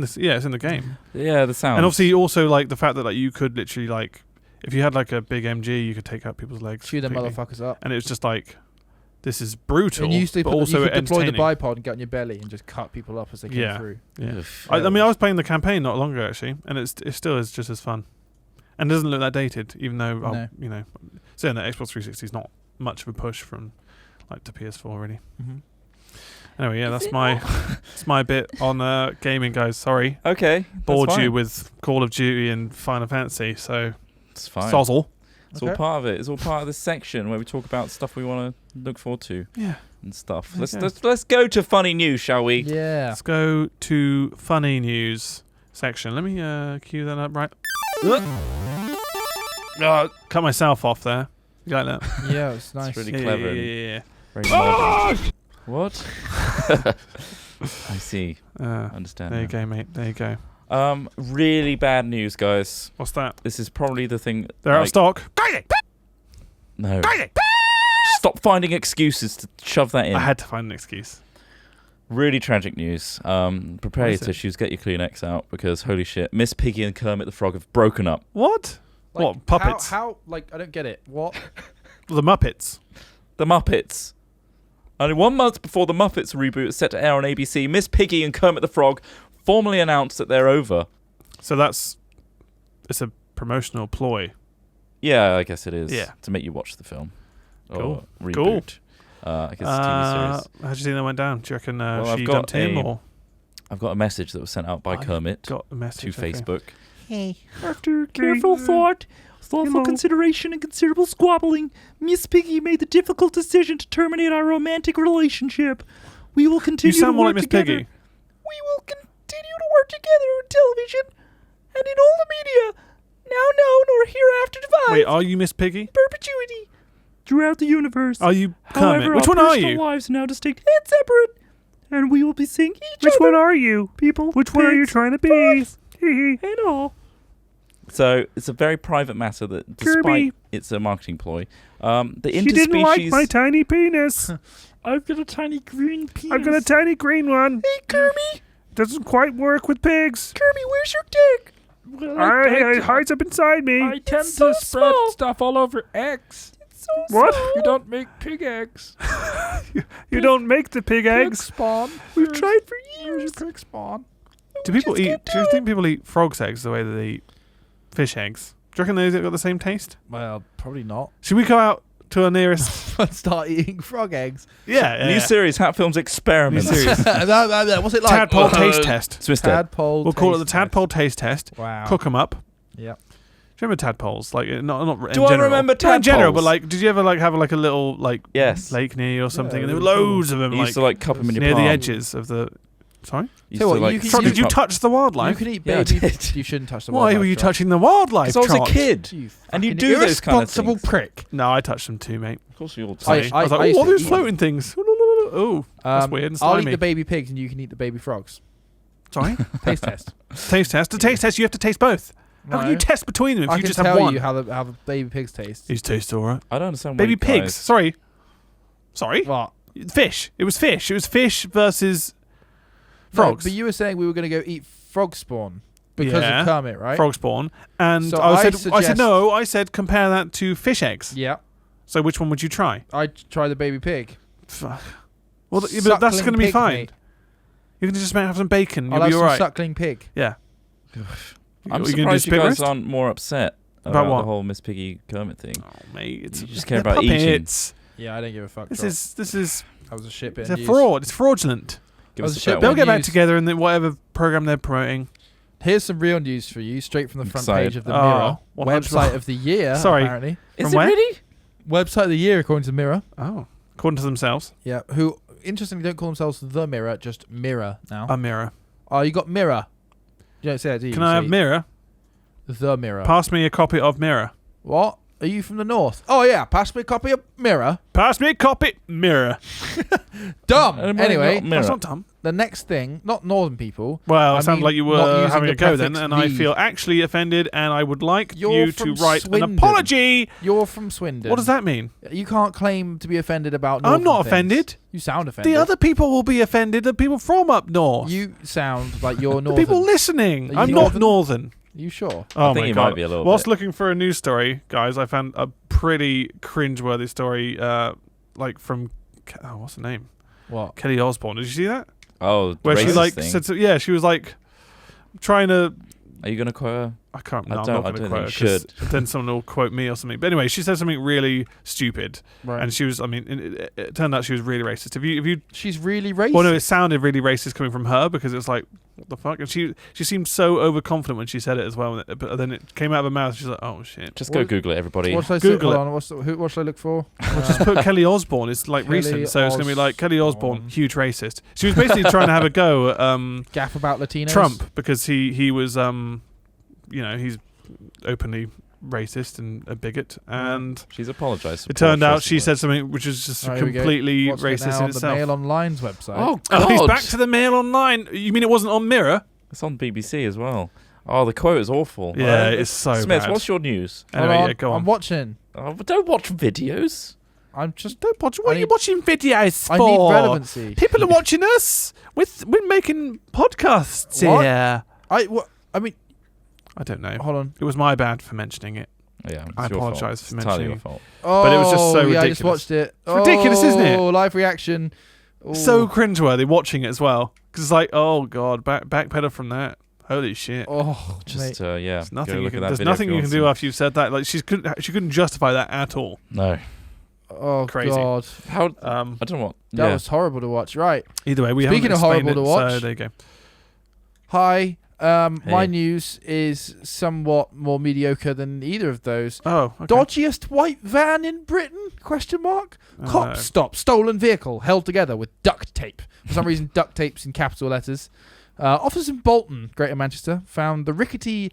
in the game. Yeah, the sound. And obviously also like the fact that like you could literally like if you had like a big MG, you could take out people's legs. Chew them completely. motherfuckers up. And it was just like, this is brutal. And you used to but put, also you could deploy the entertaining. bipod and get on your belly and just cut people up as they came Yeah. through. Yeah. Ugh. I mean, I was playing the campaign not long ago actually, and it still is just as fun, and doesn't look that dated, even though No. saying that Xbox 360 is not much of a push from like to PS4 really. Mm-hmm. Anyway, yeah, Is that's it my not? that's my bit on gaming, guys. Sorry, Okay. that's bored you fine. with Call of Duty and Final Fantasy, so It's fine. sozzle. It's all Okay. part of it. It's all part of this section where we talk about stuff we want to look forward to Yeah. and stuff. Okay. Let's go to funny news, shall we? Yeah. Let's go to funny news section. Let me cue that up right. Cut myself off there. You like that? Yeah, it's nice. It's really Yeah, clever. yeah. Very modern. What? I see. I understand. There you now. go, mate. There you go. Really bad news, guys. What's that? This is probably the thing. They're out of like- stock. No. Stop finding excuses to shove that in. I had to find an excuse. Really tragic news. Prepare What your is it? tissues, get your Kleenex out because holy shit, Miss Piggy and Kermit the Frog have broken up. What? Like, What, puppets? How? Like, I don't get it. What? The Muppets. The Muppets. Only 1 month before the Muppets reboot is set to air on ABC, Miss Piggy and Kermit the Frog formally announced that they're over. So it's a promotional ploy. Yeah, I guess it is. Yeah. To make you watch the film. Cool. Or reboot. Cool. I guess it's a TV series. How do you think that went down? Do you reckon Well, I've she got dumped him a or I've got a message that was sent out by I've Kermit got the to message? Okay. Facebook. Hey, After careful thought, thoughtful Hello. consideration, and considerable squabbling, Miss Piggy made the difficult decision to terminate our romantic relationship. We will You continue sound to more work like Miss together. Piggy. We will continue to work together on television and in all the media, now known or hereafter divided Wait, are you Miss Piggy? in perpetuity throughout the universe. Are you Kermit? However, Which our one are personal you? lives are now distinct and separate, and we will be seeing each Which other. one are you? People? Which one are you pigs, trying to be? frogs, and all. So it's a very private matter that, despite Kirby. it's a marketing ploy, the She didn't like interspecies. my tiny penis. I've got a tiny green penis. I've got a tiny green one. Hey, Kirby! Doesn't quite work with pigs. Kirby, where's your dick? Well, It hides up inside me. I tend so to spread small. stuff all over eggs. It's so What? small. You don't make pig eggs. You don't make the pig Pig eggs. spawn. We've tried for Where's years. your pig spawn? Do people just eat? can't Do you do think people eat frogs' eggs the way that they eat fish eggs? Do you reckon they've got the same taste? Well, probably not. Should we go out to our nearest? And start eating frog eggs. yeah, New series, Hat Films New Experiments. series. What's it like? Tadpole taste test. It's Mr. Tadpole. We'll call it the taste tadpole taste test. test. Wow. Cook them up. Yep. Do you remember tadpoles? Like not in Do I general. remember Not in general, but tadpoles? like, did you ever like have like a little like Yes. lake near you or something? Yeah, And there were really cool. loads of them You like used to like cup them in your near palm. the edges of the. Sorry. Used Tell to, you what, like, you can- Trot, scoop did you up- touch the wildlife? You can eat Yeah, I baby. did. You shouldn't touch the Why wildlife. were you Trot. touching the wildlife? Because I was a Trot? kid. You And you fucking do those kind of irresponsible things. prick. No, I touched them too, mate. Of course we all Sorry. touch. I was like, I used oh, to those eat floating things. Ooh, that's weird and I'll eat slimy. the baby pigs and you can eat the baby frogs. Sorry? Taste test. Taste test. The taste test, you have to taste both. How can you test between them if I you can just tell have one? you how the baby pigs taste. These taste alright. I don't understand. Baby why you pigs. guys- Sorry. What? Fish. It was fish. It was fish versus frogs. No, but you were saying we were going to go eat frog spawn because Yeah. of Kermit, right? Frog spawn. And So I said suggest- no. I said compare that to fish eggs. Yeah. So which one would you try? I'd try the baby pig. Fuck. Well, but that's Suckling going to be pig, fine. mate. You can just have some bacon. I'll You'll have be some alright. suckling pig. Yeah. I'm Are you gonna do surprised you spit guys roast? aren't more upset About about what? the whole Miss Piggy Kermit thing. Oh, mate. You just care they're about eating. puppets. Yeah, I don't give a fuck. This Trot. is That was a shit bit. it's of a news. fraud. It's fraudulent. Give Oh, us a shit, better Well, They'll one. get back news. together in whatever program they're promoting. Here's some real news for you, straight from the front Excited. page of the Oh, Mirror. what Website of the year, Sorry. apparently. Is From it where? really? Website of the year, according to Mirror. Oh, according to themselves, Yeah, who, interestingly, don't call themselves The Mirror, just Mirror now. a mirror. Oh, you got Mirror. You don't say it, do you? Can I have See, mirror? The Mirror. Pass me a copy of mirror. What? Are you from the north? Oh, yeah, pass me a copy of Mirror. Pass me a copy mirror. Dumb. Anybody Anyway, got Mirror? That's not dumb. the next thing, not northern people. Well, I it sounded mean, like you not were using having the a go then, prefix and I the. feel actually offended, and I would like You're you to from write Swindon. an apology. You're from Swindon. What does that mean? You can't claim to be offended about I'm northern not things. offended. You sound offended. The other people will be offended. The people from up north. You sound like you're the northern. people listening. Are you I'm not northern? northern. You sure? Oh I think my you god! might be a little Whilst bit. looking for a news story, guys, I found a pretty cringeworthy story. Like from what's the name? What? Kelly Osbourne. Did you see that? Oh, Where she racist like thing. said, yeah, she was like trying to. Are you gonna quote her? I can't. I No, I'm don't- not I going to don't quote her think you 'cause then someone will quote me or something. But anyway, she said something really stupid, Right. and she was. I mean, it turned out she was really racist. If you, She's really racist. well, no, it sounded really racist coming from her because it was like, what the fuck? And she seemed so overconfident when she said it as well. But then it came out of her mouth. She's like, oh shit. Just go What- Google it, everybody. What should I Google say? it. Hold on. What should I look for? Well, just put Kelly Osbourne. It's like Kelly recent, so it's gonna be like Kelly Osbourne, Osbourne. huge racist. She was basically trying to have a go at Gaff about Latinos. Trump because he was he's openly racist and a bigot, and She's apologised. it turned out she said something which is just Right, here we go. completely What's it racist now in on the itself. Mail Online's website. Oh Oh, God! he's back to the Mail Online. You mean it wasn't on Mirror? It's on BBC as well. Oh, the quote is awful. Yeah, Right? it's so Smith, bad. what's your news? Hold Anyway, on. yeah, go on. I'm watching. Oh, but don't watch videos. I'm just. Don't watch. What I are you need- watching videos for? I need relevancy. People are watching us. We're making podcasts What? here. I mean, I don't know. hold on. It was my bad for mentioning it. Yeah, it's I your fault. apologise It's for entirely your mentioning- fault. Oh, But it was just so yeah, I just ridiculous. watched it. It's ridiculous, isn't it? Oh, live reaction. Ooh. So cringeworthy watching it as well because it's like, oh god, backpedal from that. Holy shit! Oh, Just mate. yeah, There's nothing go you look can. at that There's video if nothing you you want can do to. after you've said that. Like she couldn't justify that at all. No. Oh Crazy. God, How? Um, I don't know what. that yeah. was horrible to watch. Right. either way, we Speaking haven't of horrible explained to it, watch- so there you go. Hi. My Hey. news is somewhat more mediocre than either of those. Oh, okay. Dodgiest white van in Britain? Question mark. Cop stop stolen vehicle held together with duct tape. For some reason, duct tape's in capital letters. Officers in Bolton, Greater Manchester, found the rickety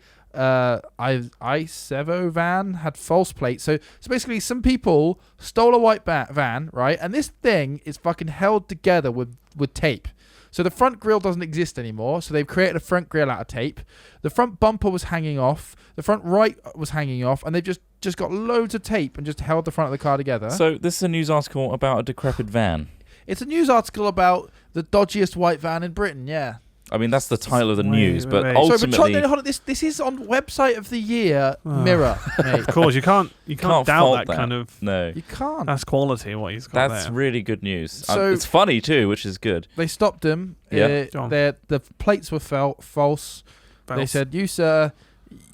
Isevo van had false plates. So basically, some people stole a white van, right? And this thing is fucking held together with tape. So the front grille doesn't exist anymore. So they've created a front grille out of tape. The front bumper was hanging off. The front right was hanging off, and they've just got loads of tape and just held the front of the car together. So this is a news article about a decrepit van. It's a news article about the dodgiest white van in Britain. Yeah. I mean, that's the title of the Wait, news, wait, but wait. Sorry, but ultimately, hold on, this is on website of the year Mirror, mate. Of course, you can't Can't doubt fault that that. kind of. no, You can't. That's quality. What he's got that's there. really good news. So- It's funny too, which is good. They stopped him. Yeah. Go on. The plates were false. They Bells. said, "You sir,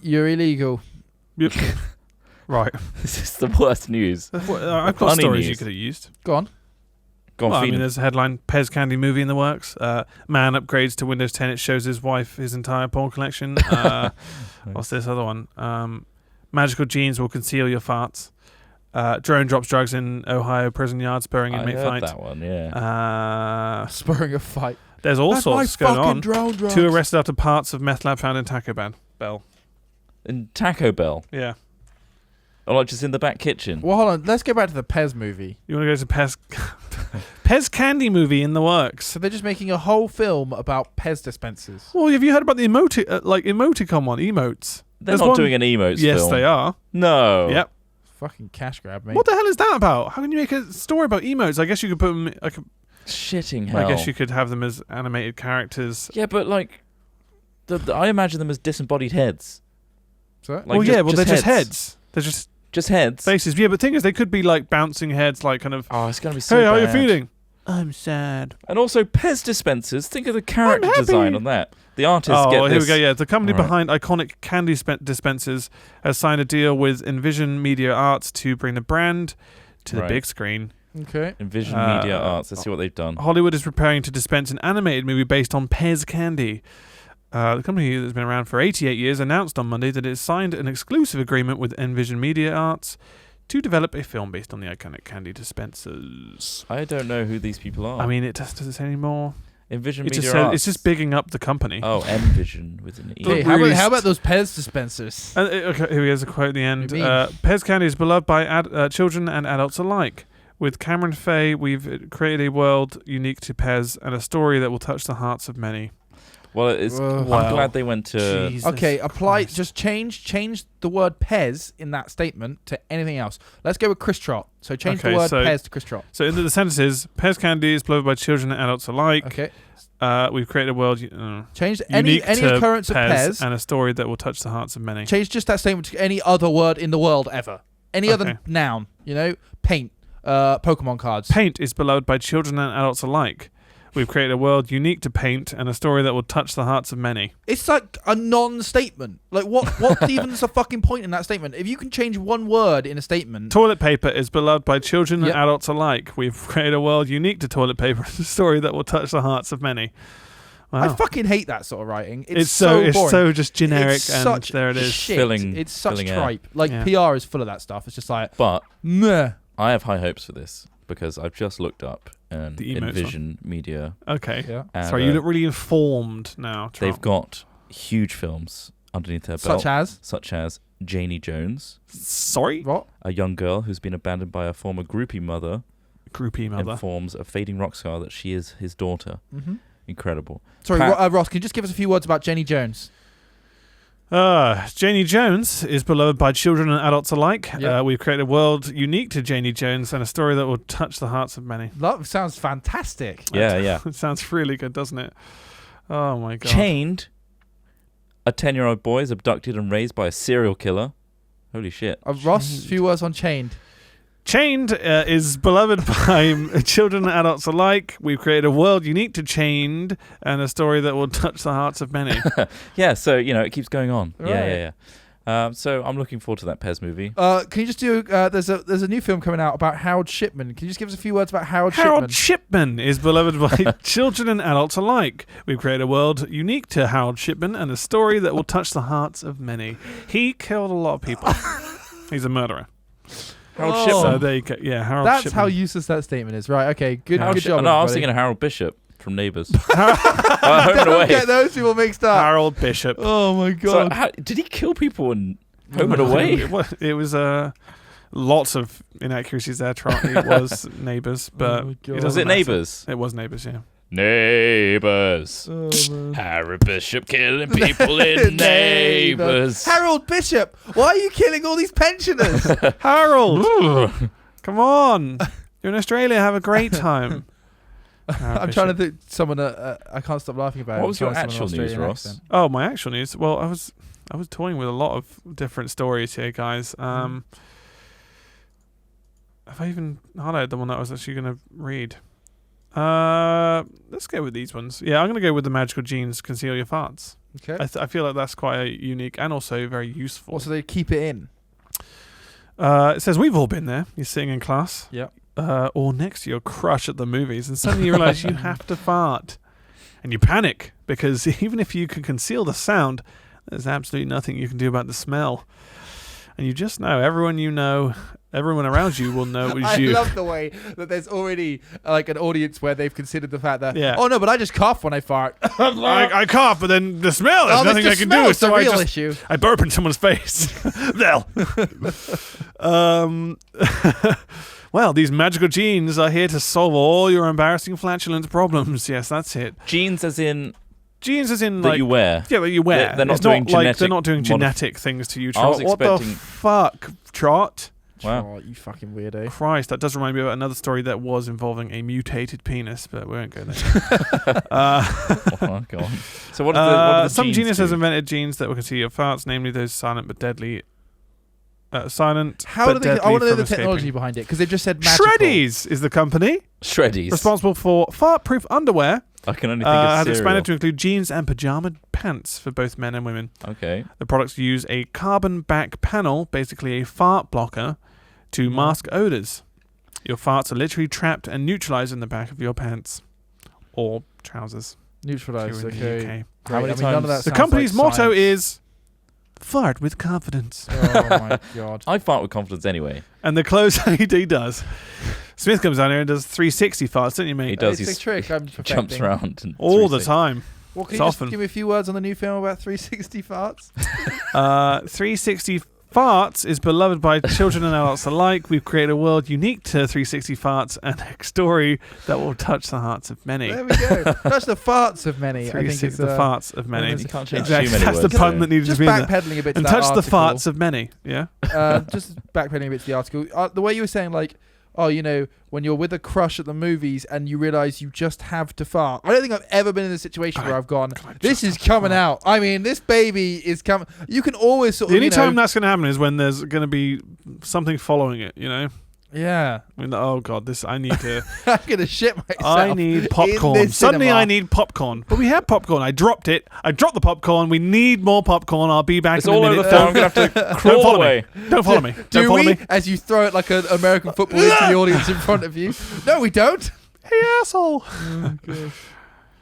you're illegal." Yep. Right. This is the worst news. Well, I've got Funny stories you news. could have used. Go on. Go on, Well, I feed mean, him. there's a headline: Pez Candy movie in the works. Man upgrades to Windows 10. It shows his wife his entire porn collection. What's this other one? Magical jeans will conceal your farts. Drone drops drugs in Ohio prison yard, spurring I inmate heard fight. that one. Yeah. Spurring a fight. There's all That's sorts my going fucking on. drone drugs. 2 arrested after parts of meth lab found in Taco Bell. In Taco Bell, Yeah. or like just in the back kitchen. Well, hold on. Let's go back to the Pez movie. You want to go to Pez candy movie in the works. So they're just making a whole film about Pez dispensers. Well, have you heard about the emoticon one? Emotes. They're There's not one- doing an emotes Yes, film. they are. No. Yep. Fucking cash grab, mate. What the hell is that about? How can you make a story about emotes? I guess you could put them. Shitting hell. I guess you could have them as animated characters. Yeah, but like, I imagine them as disembodied heads. So? Like, they're just heads. They're Just heads. faces. Yeah, but the thing is, they could be like bouncing heads, like kind of. Oh, it's gonna be so Hey, how you bad. feeling? I'm sad. And also Pez dispensers. Think of the character happy. design on that. The artists Oh, get here this. we go. Yeah, the company All right. behind iconic candy dispensers has signed a deal with Envision Media Arts to bring the brand to the Right. big screen. Okay. Envision Uh, Media Arts. Let's see what they've done. Hollywood is preparing to dispense an animated movie based on Pez candy. The company that's been around for 88 years announced on Monday that it signed an exclusive agreement with Envision Media Arts to develop a film based on the iconic candy dispensers. I don't know who these people are. I mean, does it say anymore? Envision It Media just Arts. it's just bigging up the company. Oh, Envision with an E. Hey, Really how about those Pez dispensers? Okay, here is a quote at the end. What do you mean? Pez candy is beloved by children and adults alike. With Cameron Fay, we've created a world unique to Pez and a story that will touch the hearts of many. Well, it's. I'm Wow. glad they went to. Jesus Okay, apply. Christ. Just change the word Pez in that statement to anything else. Let's go with Chris Trott. So change the Okay, word so- Pez to Chris Trott. So into the sentences, Pez candy is beloved by children and adults alike. Okay. We've created a world Change any unique to occurrence of Pez. and a story that will touch the hearts of many. Change just that statement to any other word in the world ever. Any Okay. other noun. You know, paint, Pokemon cards. Paint is beloved by children and adults alike. We've created a world unique to paint and a story that will touch the hearts of many. It's like a non-statement. Like what even is the fucking point in that statement? If you can change one word in a statement. Toilet paper is beloved by children Yep. and adults alike. We've created a world unique to toilet paper and a story that will touch the hearts of many. Wow. I fucking hate that sort of writing. It's it's boring. so just generic It's and such there it is. shit. Filling- It's such filling air. tripe. Like Yeah. PR is full of that stuff. It's just like But meh. I have high hopes for this because I've just looked up an The emotes one. Envision Media. Okay. Yeah. And, Sorry, you look really informed now. They've Trump. got huge films underneath their belt, Such as Janie Jones, Sorry? what? a young girl who's been abandoned by a former groupie mother, Groupie mother. informs a fading rock star that she is his daughter. Mm-hmm. Incredible. Sorry, Pat- Ross. Can you just give us a few words about Jenny Jones? Janie Jones is beloved by children and adults alike. Yep. We've created a world unique to Janie Jones and a story that will touch the hearts of many. That sounds fantastic. Yeah, yeah. It sounds really good, doesn't it? Oh my god. Chained, a 10-year-old boy is abducted and raised by a serial killer. Holy shit. Ross, Chained. few words on Chained. Chained is beloved by children and adults alike. We've created a world unique to Chained and a story that will touch the hearts of many. Yeah, so, it keeps going on. Right. Yeah. So I'm looking forward to that Pez movie. Can you just do? There's a new film coming out about Harold Shipman. Can you just give us a few words about Harold Harold Shipman? Shipman is beloved by children and adults alike. We've created a world unique to Harold Shipman and a story that will touch the hearts of many. He killed a lot of people. He's a murderer. Harold Oh. Shipman. So there you go. Yeah, Harold That's Shipman. how useless that statement is. Right. Okay. Good. Harold Good job. No, I was everybody. thinking of Harold Bishop from Neighbours. Home and Don't Away. get those people mixed up. Harold Bishop. Oh my So, god. did he kill people in Home and Away? It was lots of inaccuracies there. It was Neighbours, but my it God. Was doesn't it matter. Neighbours? It was Neighbours, yeah. Neighbours. Oh, man. Harry Bishop killing people in Neighbours. Harold Bishop, why are you killing all these pensioners? Harold, come on! You're in Australia. Have a great time. I'm trying to think. Someone. I can't stop laughing about it. What was I'm your trying to actual someone news, Australian Ross? accent. Oh, my actual news. Well, I was toying with a lot of different stories here, guys. Have I even highlighted the one that I was actually going to read? Let's go with these ones. Yeah, I'm going to go with the magical genes conceal your farts. Okay. I feel like that's quite unique and also very useful. Also, they keep it in. It says, we've all been there. You're sitting in class. Yep. Or next to your crush at the movies, and suddenly you realize you have to fart. And you panic, because even if you can conceal the sound, there's absolutely nothing you can do about the smell. And you just know, everyone around you will know it was I you. love the way that there's already like an audience where they've considered the fact that, Yeah. oh no, but I just cough when I fart. I cough, but then the smell, there's Oh, nothing the I can smell do. is the So I real just issue. I burp in someone's face. Well, Well, these magical genes are here to solve all your embarrassing flatulence problems. Yes, that's it. Genes as in Genes as in that like you wear. yeah, that you wear. They're not It's doing like they're genetic not doing modif- genetic things to you, I was Trot. What the expecting- fuck, Trot? Wow. Oh, you fucking weirdo. Christ, that does remind me of another story that was involving a mutated penis, but we won't go there. Oh, God. So what are the Some genes genius has do? invented genes that will conceal your farts, namely those silent but deadly. Silent. How but do they? deadly I want to know from the technology escaping. behind it because they've just said magical. Shreddies is the company Shreddies. responsible for fart-proof underwear. I can only think of Has cereal. expanded to include jeans and pajama pants for both men and women. Okay. The products use a carbon back panel, basically a fart blocker, to mask odors. Your farts are literally trapped and neutralized in the back of your pants or trousers. Neutralized. If you're in the Okay. UK. How many Great. I mean, none of times- that The sounds company's like motto science. is fart with confidence. Oh my god. I fart with confidence anyway. And the close he does. Smith comes down here and does 360 farts, don't you, mate? He does. It's a He's trick. I'm jumps perfecting. around and All the 360. time. Well, can It's you just often. give me a few words on the new film about 360 farts? 360 Farts is beloved by children and adults alike. We've created a world unique to 360 Farts and a story that will touch the hearts of many. There we go. That's the farts of many. I think 360 it's the farts of many. there's You can't change Exactly. too many That's words. the pun though. that needed just to be in there. backpedaling a bit to And that touch the article. farts of many. Yeah. Just backpedaling a bit to the article. The way you were saying, like, oh, you know, when you're with a crush at the movies and you realise you just have to fart. I don't think I've ever been in a situation where I've gone, this is coming out. I mean, this baby is coming. You can always sort of, The only you know, time that's going to happen is when there's going to be something following it, you know? yeah. I mean, oh, God, I need to... I'm going to shit myself. I need in popcorn. this Suddenly cinema. I need popcorn. But we have popcorn. I dropped it. I dropped the popcorn. We need more popcorn. I'll be back It's in a all over minute. the floor. I'm going to have to Don't crawl follow away. me. Don't follow me. Don't Do follow we? me. As you throw it like an American football into the audience in front of you. No, we don't. Hey, asshole.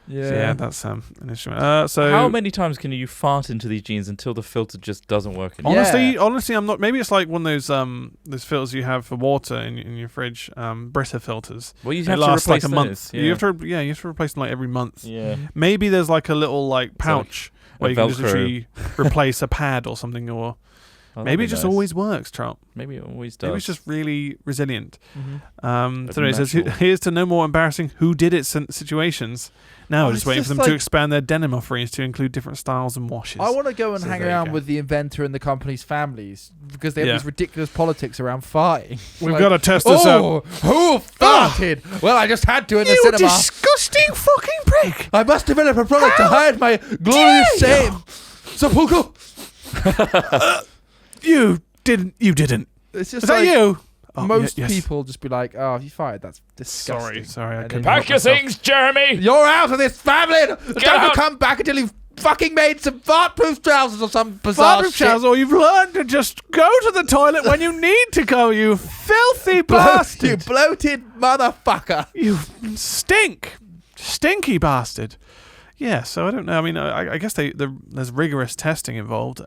Yeah. That's an instrument. So How many times can you fart into these jeans until the filter just doesn't work anymore? honestly, I'm not. Maybe it's like one of those filters you have for water in your fridge, Brita filters. Well, you They have to last replace like a those, month. Yeah. You have to replace them like every month. Yeah. Maybe there's like a little like pouch where you can just Velcro. literally replace a pad or something, or Oh, that'd maybe be it just nice. always works, Trump. Maybe it always does. Maybe it's just really resilient. Mm-hmm. So anyway, it says, here's to no more embarrassing who did it situations. Now Oh, we're just it's waiting just for them to like- expand their denim offerings to include different styles and washes. I want to go and So hang there you around go. with the inventor and the company's families because they have Yeah. these ridiculous politics around farting. We've Like, got to test this out. oh, who farted? Well, I just had to in the You cinema. disgusting fucking prick! I must develop a product to hide my glorious shame. Sepulchre. You didn't. It's just Is that like you? Oh, most yes. people just be like, "Oh, you fired? That's disgusting." Sorry, I And couldn't then- help myself. Jeremy! You're out of this family. Don't you out. come back until you've fucking made some fart-proof trousers or some bizarre Fireproof shit. trousers, or you've learned to just go to the toilet when you need to go, you filthy You bastard. bloated motherfucker. You stink. Stinky bastard. Yeah, so I don't know. I mean, I guess there's rigorous testing involved.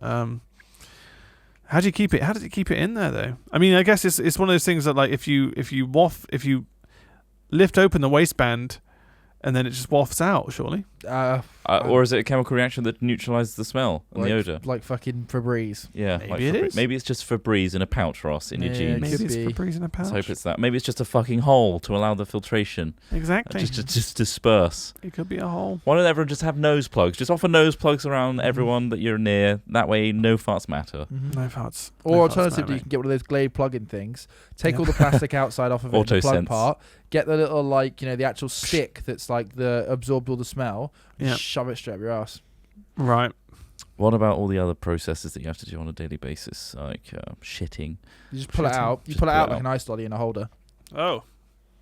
How do you keep it? How does it keep it in there though? I mean, I guess it's one of those things that like if you lift open the waistband and then it just wafts out, surely. Or is it a chemical reaction that neutralizes the smell and the odor? Like fucking Febreze. Yeah, Maybe like it Febreze. is. Maybe it's just Febreze in a pouch, Ross, in your Yeah, jeans. Maybe Could it's be. Febreze in a pouch. Let's hope it's that. Maybe it's just a fucking hole to allow the filtration. Exactly. Just disperse. It could be a hole. Why don't everyone just have nose plugs? Just offer nose plugs around everyone that you're near. That way, no farts matter. No farts. Or No farts, alternatively, you mate. can get one of those Glade plug-in things. Take Yeah. all the plastic outside off of it, the plug Auto-sense. part. Get the little the actual stick that's like absorbed all the smell. Yeah. Shove it straight up your ass. Right. What about all the other processes that you have to do on a daily basis, like shitting? You just pull it Shitting. out. You Just pull it pull out it like an ice lolly in a holder. Oh.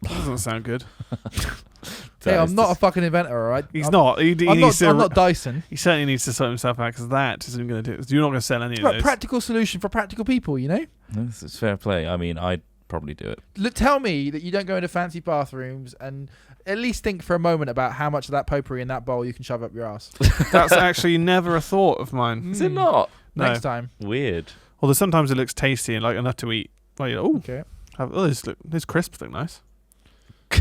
That doesn't sound good. Hey, That I'm is not a just- fucking inventor, all right? He's I'm, not. He I'm needs to. I'm not Dyson. He certainly needs to sort himself out because that isn't going to do it. You're not going to sell any It's of about those. practical solution for practical people, you know? This is fair play. I mean, I'd probably do it. Tell me that you don't go into fancy bathrooms and at least think for a moment about how much of that potpourri in that bowl you can shove up your ass. That's actually never a thought of mine. Is it not? No. Next time. Weird. Although sometimes it looks tasty and like enough to eat. Like, oh, Okay. those crisps look nice.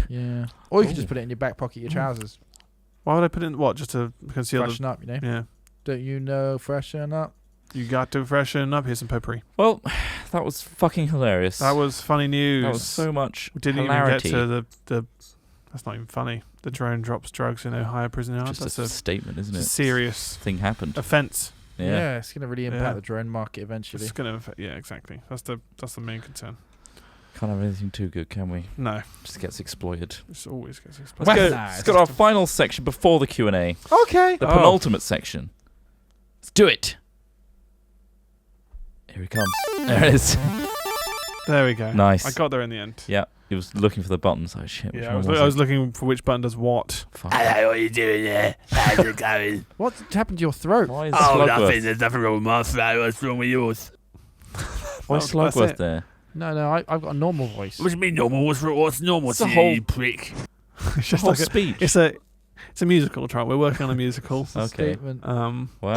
Yeah. Or you can just Ooh. put it in your back pocket of your trousers. Why would I put it in what? Just to conceal the. Freshen up, you know? Yeah. Don't you know freshen up? You got to freshen up. Here's some potpourri. Well, that was fucking hilarious. That was funny news. That was so much We didn't hilarity. even get to the. That's not even funny. The drone drops drugs in Ohio prison yard. Just That's a statement, isn't a it? serious Thing happened. offence. Yeah, it's going to really impact Yeah. the drone market eventually. It's gonna affect. Yeah, exactly. That's the main concern. Can't have anything too good, can we? No, Just gets exploited. it always gets Let's explained. go. Nah, Let's it's go to our just final section before the Q&A. Okay. The Oh. penultimate section. Let's do it. Here he comes. There it is. There we go. Nice. I got there in the end. Yeah, he was looking for the buttons. Oh shit! Which Yeah, one I was it? looking for which button does what. Fuck. What are you doing there? How's it going? What happened to your throat? Why is Oh, nothing. Slugworth? There's nothing wrong with my throat. What's wrong with yours? Why is That's Slugworth it. there? No, I've got a normal voice. What do you mean normal? What's normal It's to a you, whole- you prick? It's The just whole like speech. it's a musical, Trot. We're working on a musical. Okay. Statement. Um, Wow.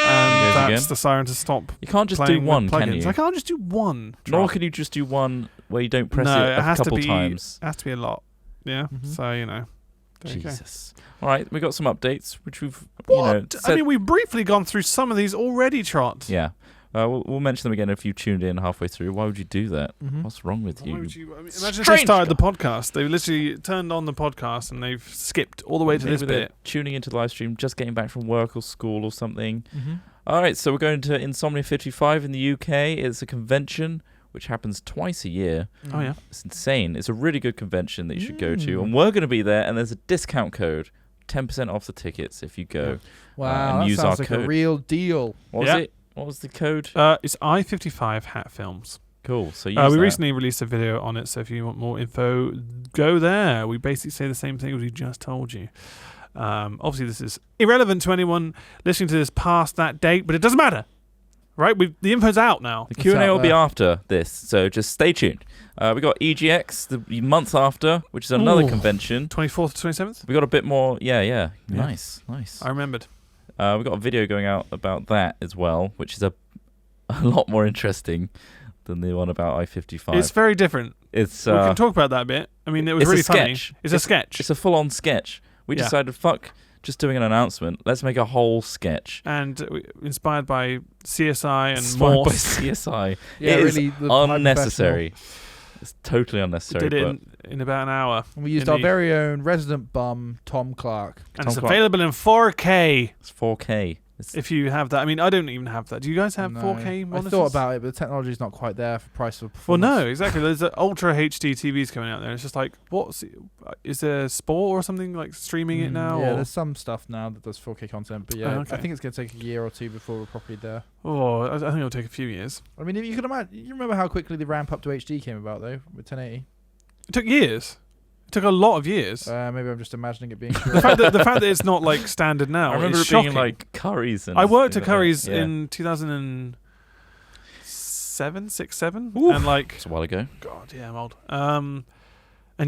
and goes that's again. the siren to stop You can't just do playing one, with can plugins. you? I can't just do one. Nor Trot. can you just do one where you don't press No, it it a has couple to be. times. It has to be a lot. Yeah. Mhm. So there you go. Jesus. All right, we got some updates, which we've What? I said- mean, we've briefly gone through some of these already, Trot. yeah. We'll mention them again if you tuned in halfway through. Why would you do that? Mhm. What's wrong with Why you? would you? I mean, imagine if they Strange started the podcast. They literally turned on the podcast and they've skipped all the way to this Maybe they're bit. tuning into the live stream, just getting back from work or school or something. Mm-hmm. All right, so we're going to Insomnia 55 in the UK. It's a convention which happens twice a year. Oh yeah. It's insane. It's a really good convention that you should go to. Mm. And we're going to be there, and there's a discount code, 10% off the tickets if you go. Wow, and that use sounds our like code. a real deal. What was Yeah. it? What was the code? It's I-55 Hat Films. Cool. So use We that. recently released a video on it, so if you want more info, go there. We basically say the same thing as we just told you. Obviously, this is irrelevant to anyone listening to this past that date, but it doesn't matter, right? The info's out now. The It's Q&A out will be there. after this, so just stay tuned. We got EGX the month after, which is another Ooh. convention. 24th to 27th. We got a bit more. Yeah. Yeah. Nice. I remembered. We got a video going out about that as well, which is a lot more interesting than the one about I-55. It's very different. It's We can talk about that a bit. I mean, it was it's really a funny. sketch. It's a sketch. It's a full-on sketch. We Yeah. decided, fuck, just doing an announcement. Let's make a whole sketch. And inspired by CSI and Inspired by Morse. CSI. Yeah, It is really the high unnecessary. It's totally We unnecessary. did it but in about an hour. professional. We used in our the- very own resident bum, Tom Clark. And Tom it's Clark. available in 4K it's 4K. It's, if you have that. I mean, I don't even have that. Do you guys have No. 4K I monitors? thought about it, but the technology's not quite there for price of Well, performance. no, exactly. There's Ultra HD TVs coming out there. It's just like, is there Sport or something like streaming it now? Yeah, or? there's some stuff now that does 4K content, but yeah, Oh, okay. I think it's going to take a year or two before we're properly there. Oh, I think it'll take a few years. I mean, if you can imagine, you remember how quickly the ramp up to HD came about, though, with 1080? It took years. It took a lot of years. Maybe I'm just imagining it being the short. fact that it's not like standard now. I remember is it being shocking. like Curry's. And I worked things at like that. Curry's Yeah. in 2007, 6, 7, Ooh. and like, It's a while ago. God, yeah, I'm old. And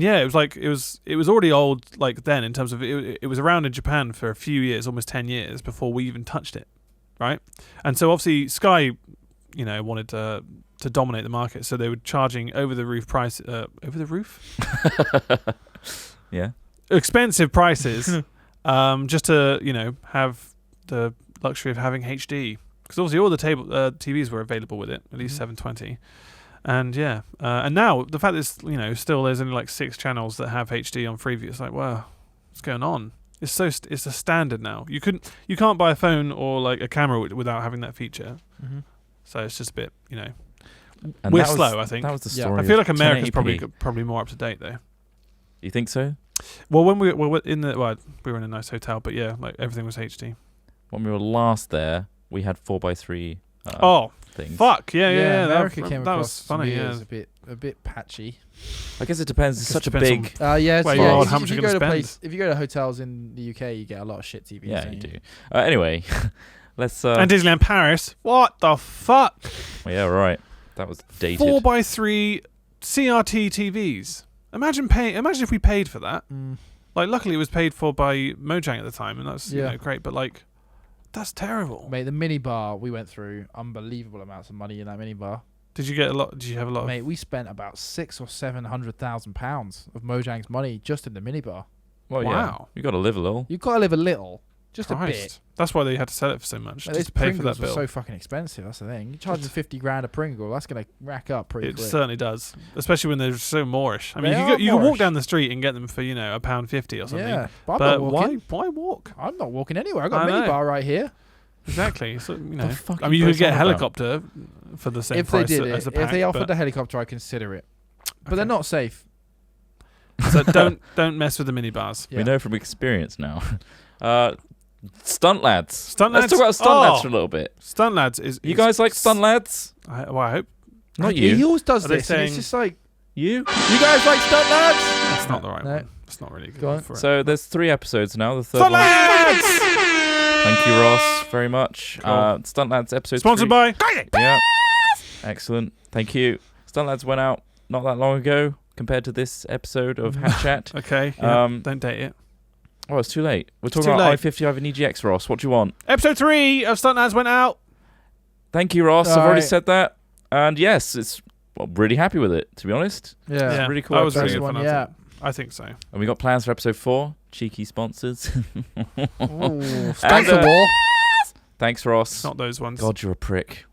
yeah, it was like it was already old like then in terms of it was around in Japan for a few years, almost 10 years before we even touched it, right? And so obviously Sky, wanted to dominate the market, so they were charging over the roof price, over the roof, Yeah. expensive prices, just to have the luxury of having HD, because obviously all the TVs were available with it, at least 720. And yeah, and now the fact is, still there's only like 6 channels that have HD on Freeview. It's like, wow, what's going on? It's it's a standard now. You can't buy a phone or like a camera without having that feature. Mhm. So it's just a bit, And we're that was- slow. I think. That was the Yeah. story. I feel like of America's 1080p. probably more up to date though. You think so? Well, when we were we were in a nice hotel, but yeah, like everything was HD. When we were last there, we had 4x3 Oh, things. fuck yeah. America that came that across was funny. to me Yeah. as a bit patchy. I guess it depends. It's I guess such a it depends big. Yeah, Well, so yeah, yeah, how much if you're you go gonna to spend. if you go to hotels in the UK, you get a lot of shit TVs. Yeah, don't you do. Anyway, let's. And Disneyland Paris. What the fuck? Well, yeah, right. That was dated. 4x3 CRT TVs. Imagine if we paid for that. Mm. Like, luckily it was paid for by Mojang at the time, and that's Yeah. great. But like, that's terrible. Mate, the mini bar we went through, unbelievable amounts of money in that mini bar. Did you get a lot? Did you have a lot? Mate, we spent about £600,000 or £700,000 of Mojang's money just in the mini bar. Well, yeah. Wow. You got to live a little. You've got to live a little. Just a bit. That's why they had to sell it for so much. Like, just to pay for that Pringles bill. are so fucking expensive. That's the thing. You're charging 50 grand a Pringle. That's gonna rack up pretty It quick. certainly does, especially when they're so Moorish. I mean, They you are can walk Moorish. down the street and get them for £1.50 or something. Yeah, but I'm But not walking. why walk? I'm not walking anywhere. I've got I a know. minibar right here. Exactly. So The fuck I are mean, you you guys could get a on about? helicopter for the same If they price did as it, the pack. if they offered but, a helicopter, I'd consider it. But they're Okay. not safe. So don't mess with the minibars. Yeah. We know from experience now. Stunt lads. Stunt Let's talk lads? about stunt lads Oh. for a little bit. Stunt lads is. You guys like stunt lads? I hope Not He you. always does Are they this. And it's saying- just like, You? you guys like stunt lads? that's not the right No. one. That's not really good Go on. for it. So there's 3 episodes now. The third Stunt one. lads! Thank you, Ross, very much. Cool. Stunt lads episode Sponsored 3. by. Yeah. Excellent. Thank you. Stunt lads went out not that long ago compared to this episode of Hat Chat. Okay. Yeah, Um, don't date it. Oh, it's too late. We're too talking about late. i50 over an EGX, Ross. What do you want? Episode 3 of Stunt Lads went out. Thank you, Ross. I've already Alright. said that. And yes, it's really happy with it, to be honest. Yeah. Yeah, really cool That was really episode. good fun. Yeah. I think so. And we got plans for episode 4. Cheeky sponsors. Ooh, sponsor And, war. Thanks, Ross. It's not those ones. God, you're a prick.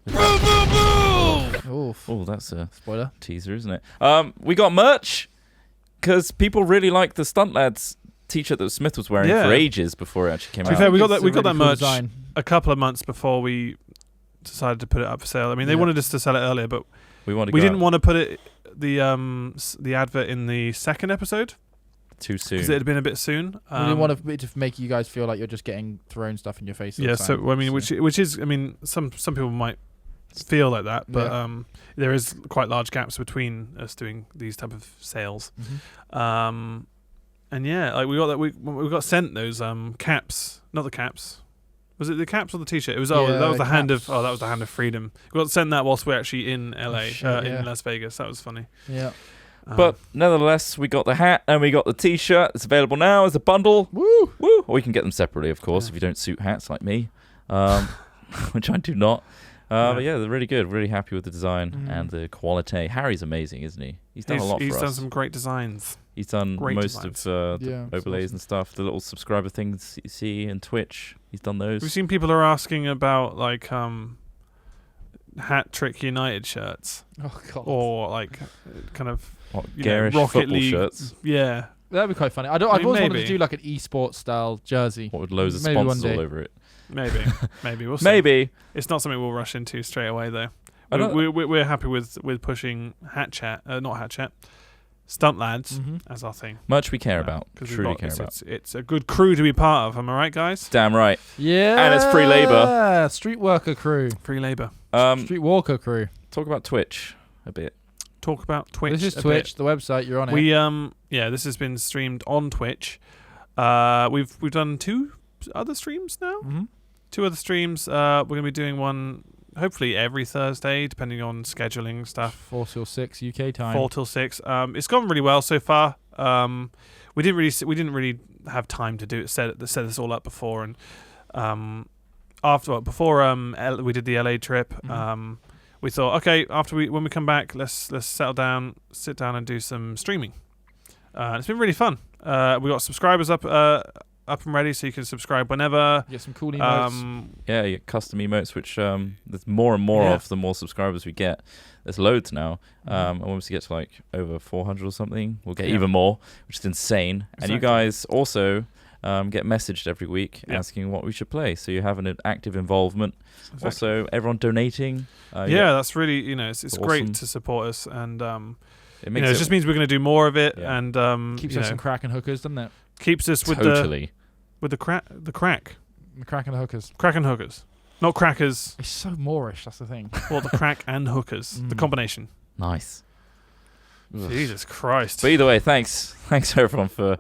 Oof. Oh, that's a Spoiler. teaser, isn't it? We got merch because people really like the Stunt Lads t-shirt that Smith was wearing Yeah. for ages before it actually came To be out. fair, we got It's that. a We got really that cool merch design. a couple of months before we decided to put it up for sale. I mean, they Yeah. wanted us to sell it earlier, but we want to we go didn't want to put it the advert in the second episode too soon. because it had been a bit soon. We didn't want to make you guys feel like you're just getting thrown stuff in your face. all the Yeah, time. so I mean, which is, I mean, some people might feel like that, but Yeah. there is quite large gaps between us doing these type of sales. Mhm. And yeah, like we got that we got sent those caps, not the caps. Was it the caps or the t-shirt? It was Yeah, that was the hand caps. of that was the hand of freedom. We got sent that whilst we're actually in LA, shit, yeah. in Las Vegas. That was funny. Yeah. But nevertheless, we got the hat and we got the t-shirt. It's available now as a bundle. Woo! Woo! Or we can get them separately, of course, Yeah. if you don't suit hats like me, which I do not. But yeah, they're really good. Really happy with the design Mm. and the quality. Harry's amazing, isn't he? He's done a lot he's for done us. some great designs. He's done great most designs. of the Yeah, it's overlays awesome. and stuff. The little subscriber things you see in Twitch. He's done those. We've seen people are asking about like Hat Trick United shirts Oh god. or like kind of What, you know, garish Rocket football League. shirts? Yeah, That'd be quite funny. I've mean, always wanted maybe. to do like an esports style jersey. What with loads of Maybe one sponsors all day. over it? maybe we'll see. Maybe. It's not something we'll rush into straight away though. I don't- We're happy with pushing Hat Chat, not Hat Chat, Stunt Lads Mhm. as our thing. Much we care about. 'Cause we've Truly got- care it's, about. It's a good crew to be part of. Am I right, guys? Damn right. Yeah. And it's free labour. Street worker crew. Free labor. Street walker crew. Talk about Twitch a bit. Talk about Twitch. This is a Twitch, bit. the website. You're on it. We yeah, this has been streamed on Twitch. We've done 2 other streams now. Mhm. 2 other streams. We're gonna be doing one hopefully every Thursday, depending on scheduling stuff. 4 till 6 UK time. 4 till 6. It's gone really well so far. We didn't really have time to do it. Set this all up before and before we did the LA trip. Mhm. We thought, okay, when we come back, let's settle down, sit down, and do some streaming. It's been really fun. We got subscribers up and ready, so you can subscribe whenever. Get some cool emotes. Yeah, you get custom emotes, which there's more and more Yeah. of the more subscribers we get. There's loads now. Mhm. And once we get to like over 400 or something, we'll get Yeah. even more, which is insane. And you Exactly. guys also get messaged every week Yeah. asking what we should play. So you have an active involvement. Exactly. Also, everyone donating. Yeah, that's really it's It's great awesome. to support us, and It makes it just means we're going to do more of it, Yeah. and Keeps you us know, some cracking hookers, doesn't it? keeps us with totally. the crack The cracking hookers. crack and hookers, not crackers. It's so Moorish. That's the thing. Well, the crack and hookers, the Mm. combination. Nice. Ugh. Jesus Christ. But either way, thanks everyone for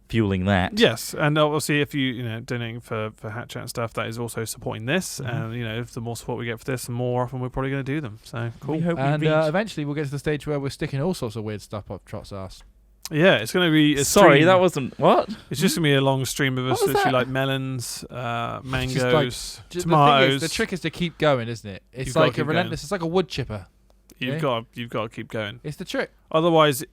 fueling that. Yes, and obviously if you donating for Hat Chat and stuff, that is also supporting this, Mhm. and if the more support we get for this, the more often we're probably going to do them. So cool. We hope And we reach. eventually we'll get to the stage where we're sticking all sorts of weird stuff up Trot's ass. Yeah, it's going to be a Sorry, stream. that wasn't what. It's just going to be a long stream of us What was literally that? like melons, mangoes, The thing tomatoes. is, the trick is to keep going, isn't it? It's You've gotta like a keep relentless. It's like a wood chipper. You've Yeah. got to keep going. It's the trick. Otherwise,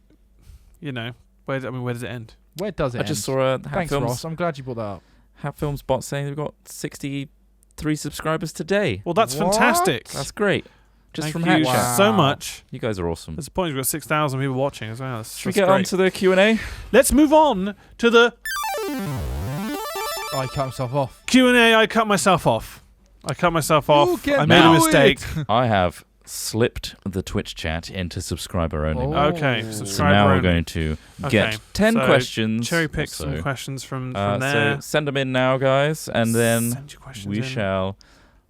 where does it end? Where does it I just end? saw a Hat Thanks, Films. Ross. I'm glad you brought that up. Hat Films bot saying they've got 63 subscribers today. Well, that's What? fantastic. That's great. Just Thank from you Hat Chat. so much. You guys are awesome. There's a point we've got 6,000 people watching as well. Should we get on to the Q&A? Let's move on to the I cut himself off. Q&A. I cut myself off. You can I made a do mistake. I have slipped the Twitch chat into subscriber only. Oh. Okay, So So subscriber now we're only. going to Okay, get 10 so questions. Cherry pick or so. some questions from So there. send them in now, guys, and then Send your questions we in. shall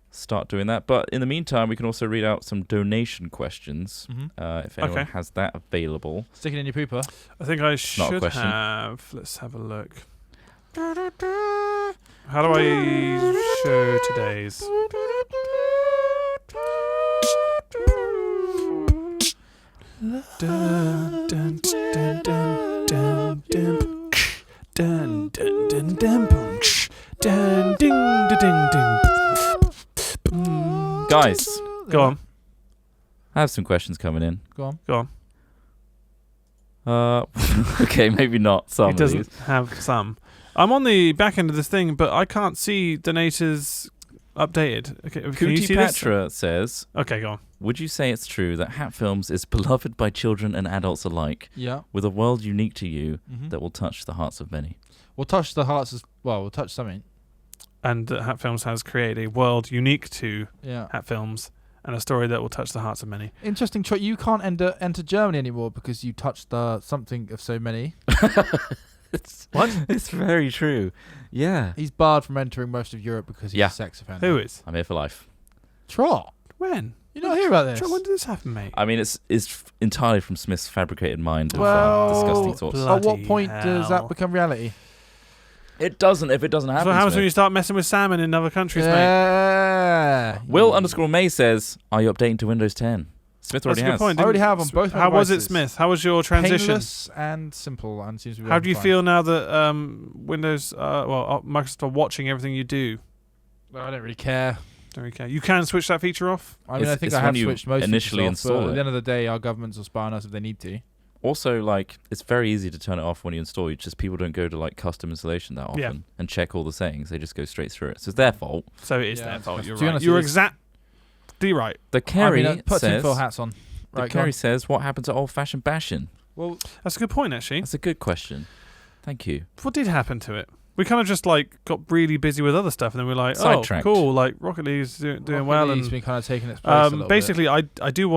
start doing that. But in the meantime, we can also read out some donation questions if anyone Okay. has that available. Stick it in your pooper. I think I Not a should question. have. Let's have a look. How do I show today's? Dun, dun, dun, dun, dun, dun, dun, dun, dun, dun, boom, dun, ding, ding, ding. Guys, Go on, I have some questions coming in. Go on. go on. Okay, maybe not some He of doesn't these. have some. I'm on the back end of this thing, but I can't see donators updated. Okay, can you Kuti see this? Patra says, Okay, go on. would you say it's true that Hat Films is beloved by children and adults alike, Yeah. with a world unique to you Mm-hmm. that will touch the hearts of many? We'll touch the hearts as well. We'll touch something. And Hat Films has created a world unique to Yeah. Hat Films and a story that will touch the hearts of many. Interesting choice. You can't enter Germany anymore because you touched the something of so many. What? It's very true. Yeah. He's barred from entering most of Europe because he's Yeah. a sex offender. Who is? I'm here for life. Trot. When? You not hear about this? When did this happen, mate? I mean, it's entirely from Smith's fabricated mind of Well, disgusting thoughts. blood- At what point does hell. that become reality? It doesn't if it doesn't That's happen. what happens when Smith. you start messing with salmon in other countries, mate. Yeah. Will_May says, are you updating to Windows 10? Smith That's already a good has. point. I already didn't- have on both my How was it, devices. Smith? How was your transition? Painless and simple, and seems to be How do you working feel now that Windows, Microsoft are watching everything you do? fine. I don't really care. Don't really care. You can switch that feature off. I mean, It's- I think it's I when have you switched most initially features off, but install at it. the end of the day, our governments will spy on us if they need to. Also, like, it's very easy to turn it off when you install. You just people don't go to like custom installation that often Yeah. and check all the settings. They just go straight through it. So it's their fault. So it is Yeah. their fault. To You're be right. honest, You're it is- exactly right. The Kerry put says. tinfoil hats on. The Right, go on. Kerry says, what happened to old-fashioned bashing? Well, That's a good point, actually. That's a good question. Thank you. What did happen to it? We kind of just like got really busy with other stuff, and then we're like, oh, Sidetracked. cool. Like Rocket League's doing well, League's and been kind of taking its place a little basically, I do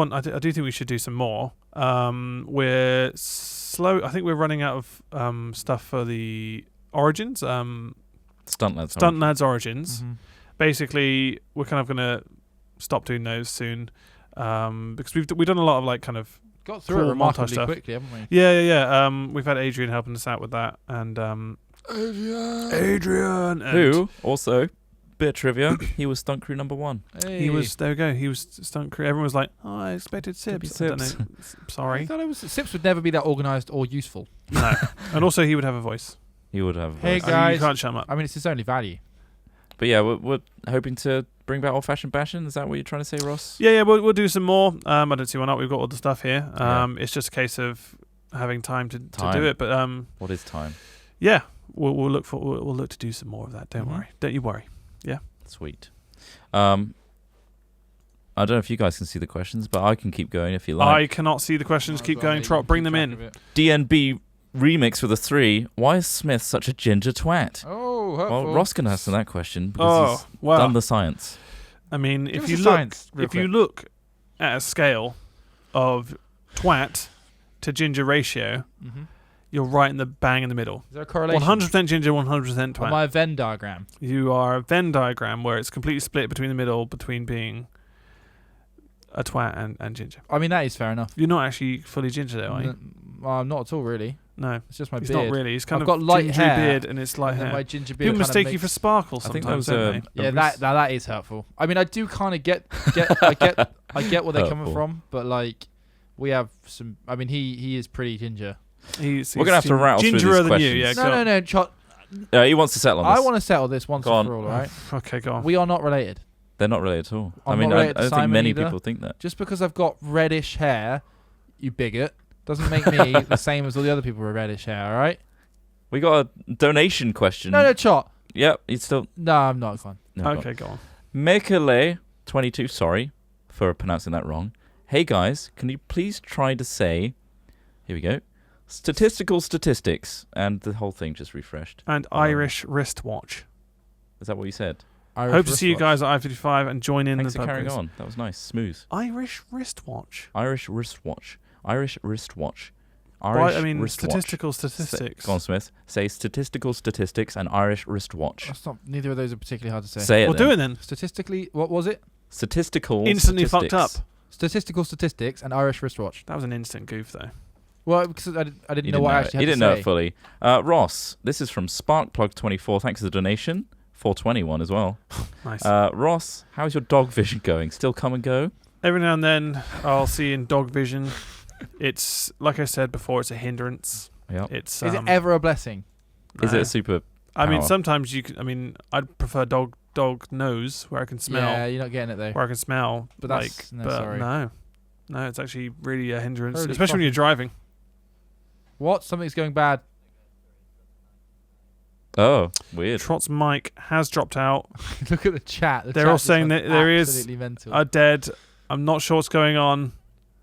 think we should do some more. We're slow. I think we're running out of stuff for the Origins. Stunt lads. Stunt Lads bit. Origins. Mhm. Basically, we're kind of gonna stop doing those soon because we've done a lot of like kind of Got through cool it montage remarkably stuff. quickly, haven't we? yeah. We've had Adrian helping us out with that, and Adrian, and Who also, bit of trivia, he was stunt crew number 1. he was. There we go. He was stunt crew. Everyone was like, "Oh, I expected Could be Sibs." I don't Sibs. know. I Sorry. thought it was Sips would never be that organised or useful. No. And also, he would have a voice. He would have. a Hey, voice. I mean, guys. you can't shut him up. I mean, it's his only value. But yeah, we're hoping to bring back old-fashioned bashing. Is that what you're trying to say, Ross? Yeah. We'll do some more. I don't see why not. We've got all the stuff here. Yeah. It's just a case of having time to Time. do it. But What is time? yeah, we'll look to do some more of that. Don't Mhm. worry. Don't you worry. Sweet. I don't know if you guys can see the questions, but I can keep going if you I like. cannot see the questions. Might as Keep well, going, mate, Trot. you Bring keep them track in. of it. DNB remix with a 3. Why is Smith such a ginger twat? Oh, hurtful. Well, Ross can answer that question because Oh, he's well. done the science. I mean, Give if us you the look, science real if you quick. look at a scale of twat to ginger ratio, Mhm. you're right in the bang in the middle. Is there a correlation? 100% ginger, 100% On twat. my Venn diagram. You are a Venn diagram where it's completely split between the middle between being a twat and ginger. I mean, that is fair enough. You're not actually fully ginger though, are you? Not at all, really. No, It's just my he's beard. not really. He's kind I've of got light gingery hair, beard and it's light And then hair. my ginger beard People kinda mistake you makes- for sparkle I think that sometimes, was don't they? Yeah, that is hurtful. I mean, I do kind of get I get where they're coming Hurtful. from, but like we have some. I mean, he is pretty ginger. We're gonna have to rattle through these gingerer than you. questions. Yeah, No, no, Chot. He wants to settle on I this. want to settle this once Go on. and for all. All right, Okay, go on. we are not related. They're not related at all. I I'm mean, not I related to don't think Simon many either. people think that. Just because I've got reddish hair, you bigot, doesn't make me the same as all the other people with reddish hair. All right. We got a donation question. No, Chot. Yep, it's still. No, I'm not fine. No, Okay, go on. Mekele22, sorry for pronouncing that wrong. Hey guys, can you please try to say, here we go, statistical statistics, and the whole thing just refreshed. And Irish wristwatch. Is that what you said? Irish Hope to see you wristwatch. guys at I-55 and join in Thanks the for pub carrying quiz. on. That was nice, smooth. Irish wristwatch. Irish wristwatch. Irish wristwatch. Why, Irish I mean, wristwatch. statistical statistics. Go on, Smith. Say statistical statistics and Irish wristwatch. That's not, neither of those are particularly hard to say. Say it. Well, then. do it then. Statistically, what was it? Statistical. Instantly statistics. fucked up. Statistical statistics and Irish wristwatch. That was an instant goof, though. Well, because I didn't You know what I it. actually You had didn't to know say. it fully. Ross, this is from Sparkplug24. Thanks for the donation. 421 as well. Nice. Ross, how's your dog vision going? Still come and go? Every now and then, I'll see in dog vision. It's, like I said before, it's a hindrance. Yep. It's Is it ever a blessing? Is it no. a super? I mean, power? sometimes you can. I mean, I'd prefer dog nose where I can smell. Yeah, you're not getting it though. Where I can smell. But like, that's- no, but sorry. no, it's actually really a hindrance, Holy especially when you're driving. What? Something's going bad. Oh, weird. Trot's mic has dropped out. Look at the chat. The They're chat all just saying went that there is absolutely mental. Are dead. I'm not sure what's going on.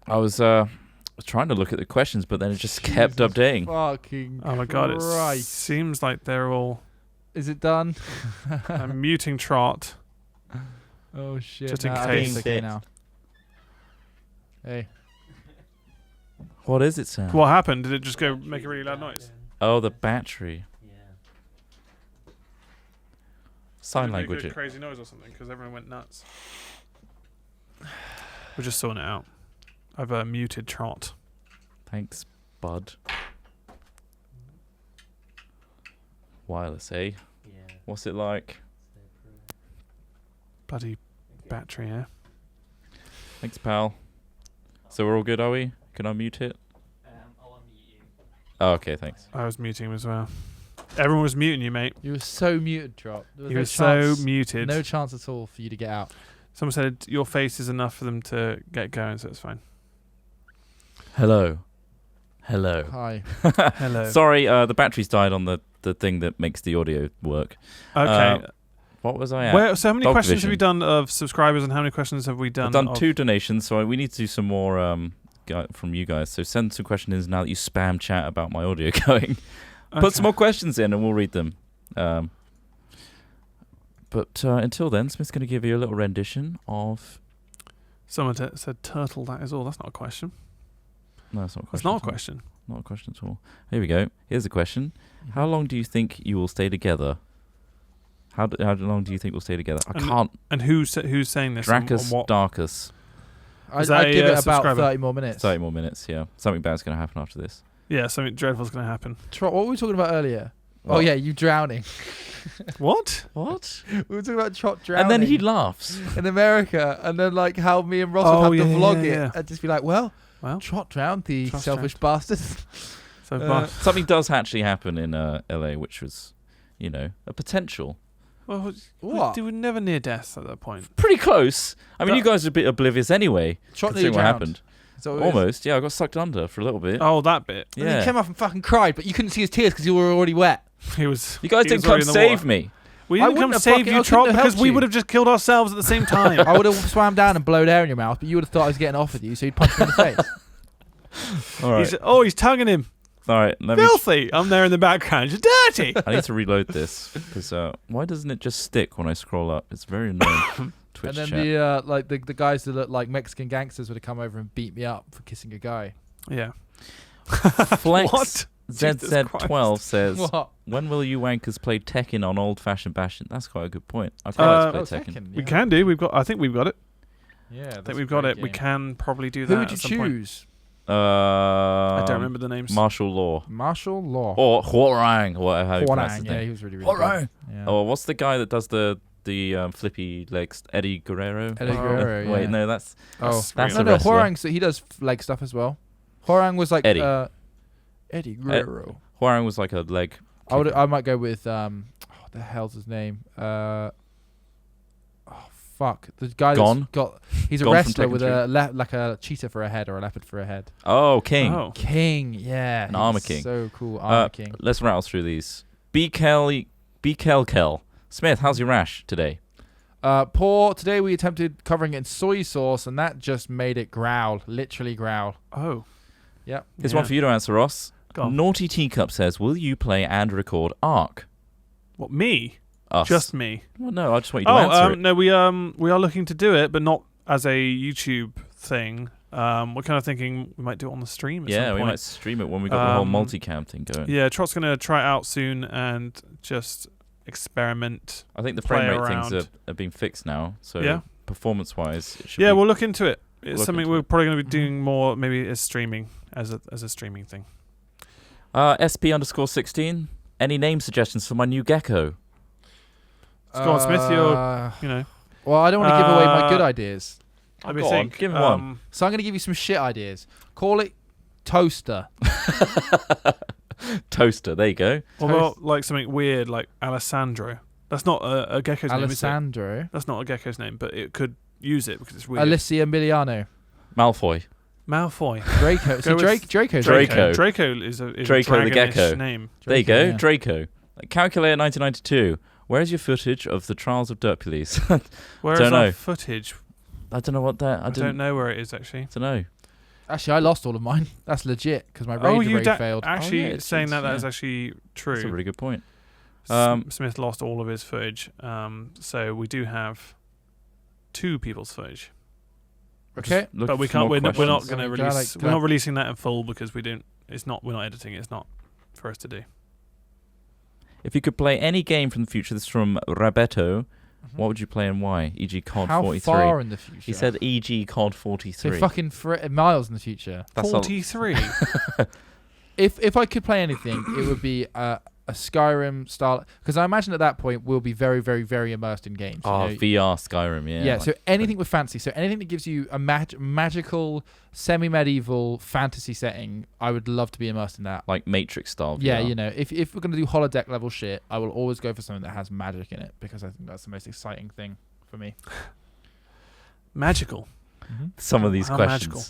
I was trying to look at the questions, but then it just kept Jesus updating. Fucking Oh my god, it Christ. seems like they're all. Is it done? I'm muting Trot. Oh shit. Just in I think case. it's okay now. Hey. What is it, Sam? What happened? Did it just go make a really loud noise? Oh, the battery. Sign Did it make language. a crazy noise or something because everyone went nuts. We're just sorting it out. I've muted Trot. Thanks, bud. Wireless, eh? Yeah. What's it like? Bloody battery, yeah. Thanks, pal. So we're all good, are we? Can I mute it? I'll unmute you. Oh, okay, thanks. I was muting him as well. Everyone was muting you, mate. You were so muted, Drop. There was You no were so chance, muted. No chance at all for you to get out. Someone said your face is enough for them to get going, so it's fine. Hello. Hello. Hi. Hello. Sorry, the battery's died on the thing that makes the audio work. Okay. What was I at? Where, so how many Dog questions have vision. we done of subscribers, and how many questions have we done? I've done of 2 donations, so we need to do some more from you guys. So send some questions in now that you spam chat about my audio going. Put some more questions in and we'll read them. But until then, Smith's going to give you a little rendition of... Someone said turtle, that is all. That's not a question. No, that's not a question. That's not a at all. question. Not a question at all. Here we go. Here's a question. How long do you think you will stay together? How long do you think we'll stay together? I And can't... And who's saying this? on Dracus what? Darkus. Is that I'd a, give it about subscriber? 30 more minutes. 30 more minutes, yeah. Something bad's going to happen after this. Yeah, something dreadful's going to happen. Trot, what were we talking about earlier? Oh What? yeah, you drowning. What? What? We were talking about Trot drowning. And then he laughs. in America, and then like how me and Ross would have to vlog it, and just be like, well, Trot drowned, the Trot's selfish bastard. So, Something does actually happen in LA, which was, a potential. well, What? We were never near death at that point. Pretty close. I mean, That- you guys are a bit oblivious anyway, Trot nearly considering what drowned. happened. So it is. Almost. Yeah, I got sucked under for a little bit. Oh, that bit. And then Yeah. he came up and fucking cried, but you couldn't see his tears because you were already wet. He was. You guys he didn't was come already in the save water. me. We I didn't come wouldn't have save fucking- you, I Trot, couldn't have because helped we you. would have just killed ourselves at the same time. I would have swam down and blowed air in your mouth, but you would have thought I was getting off with you, so you'd punch me in the face. All right. He's tugging him. All right. Let me. Filthy. I'm there in the background. You're dirty. I need to reload this because why doesn't it just stick when I scroll up? It's very annoying. Twitch And then chat. the guys that look like Mexican gangsters would have come over and beat me up for kissing a guy. Yeah. Flex What? ZZ12 says, What? when will you wankers play Tekken on old-fashioned Bastion? That's quite a good point. I'd quite like to play Tekken. We can do. I think we've got it. Yeah, I think we've got it. We can probably do that. Who would you at some point. choose? I don't remember the names. Martial Law. Martial Law. Or Huarang, or whatever how you pronounce Huarang, his yeah, name. he was really, really Huarang. good. Yeah. Or what's the guy that does the flippy legs? Eddie Guerrero? Eddie Guerrero, Wait, yeah. no, that's That's a no, wrestler. Huarang, so he does leg stuff as well. Huarang was like Eddie. Eddie Guerrero. Huarang was like a leg. I might go with what the hell's his name? Fuck, the guy Gon? he's a Gon from wrestler Tekken with 3. like a cheetah for a head or a leopard for a head. Oh, King. Oh. King, yeah, An he Armor was King. So cool, Armor King. Let's rattle through these. B. Kelly Bekelkel. Smith, how's your rash today? Poor. Today we attempted covering it in soy sauce, and that just made it growl. Literally growl. Oh. Yep. Here's one for you to answer, Ross. Go on. Naughty Teacup says, will you play and record Ark? What, me? Us. Just me? Well, no, I just want you to answer it. No, we are looking to do it, but not as a YouTube thing. We're kind of thinking we might do it on the stream at some Yeah, point. we might stream it when we got the whole multicam thing going. Yeah, Trot's going to try it out soon and just experiment. I think the Play frame rate around. things are being fixed now, so Yeah. performance-wise, it should Yeah, be... we'll look into it. It's Look something into we're it. probably going to be doing more, maybe as streaming, as a streaming thing. SP_16, any name suggestions for my new gecko? So go on, Smith, you're. Well, I don't want to give away my good ideas, Let me go on, think. give him one. so I'm going to give you some shit ideas. Call it toaster. Toaster, there you go. What about like something weird like Alessandro? That's not a gecko's name, is it? Alessandro. That's not a gecko's name, but it could use it because it's weird. Alicia Miliano. Malfoy. Malfoy. Draco. See, Go with Draco's Draco. Draco is a Draco the dragonish gecko. name. There you go, yeah. Draco. Calculator 1992. Where's your footage of the Trials of Derpules? Where Don't is know. our footage? I don't know what that... I don't know where it is actually. don't know. Actually, I lost all of mine. That's legit because my Oh, Raider you raid failed. actually Oh, yeah, it's- saying that yeah. is actually true. That's a really good point. Smith lost all of his footage, so we do have 2 people's footage. Okay. Looking But we for can't. more We're not questions. going to Glad I- release. glad- We're not releasing that in full because we don't. It's not. We're not editing it. It's not for us to do. If you could play any game from the future, this is from Rabeto, what would you play and why? E.g. COD How 43. far in the future? He said E.g. COD so 43. fucking miles in the future. That's a- 43. If I could play anything, it would be a Skyrim style. Because I imagine at that point we'll be very, very, very immersed in games. you Oh, know? VR Skyrim, yeah. Yeah, so anything with fantasy, so anything that gives you a magical, semi-medieval fantasy setting, I would love to be immersed in that. like Matrix style VR. Yeah, you know, if we're going to do holodeck level shit, I will always go for something that has magic in it because I think that's the most exciting thing for me. Magical. Some of these How questions. magical.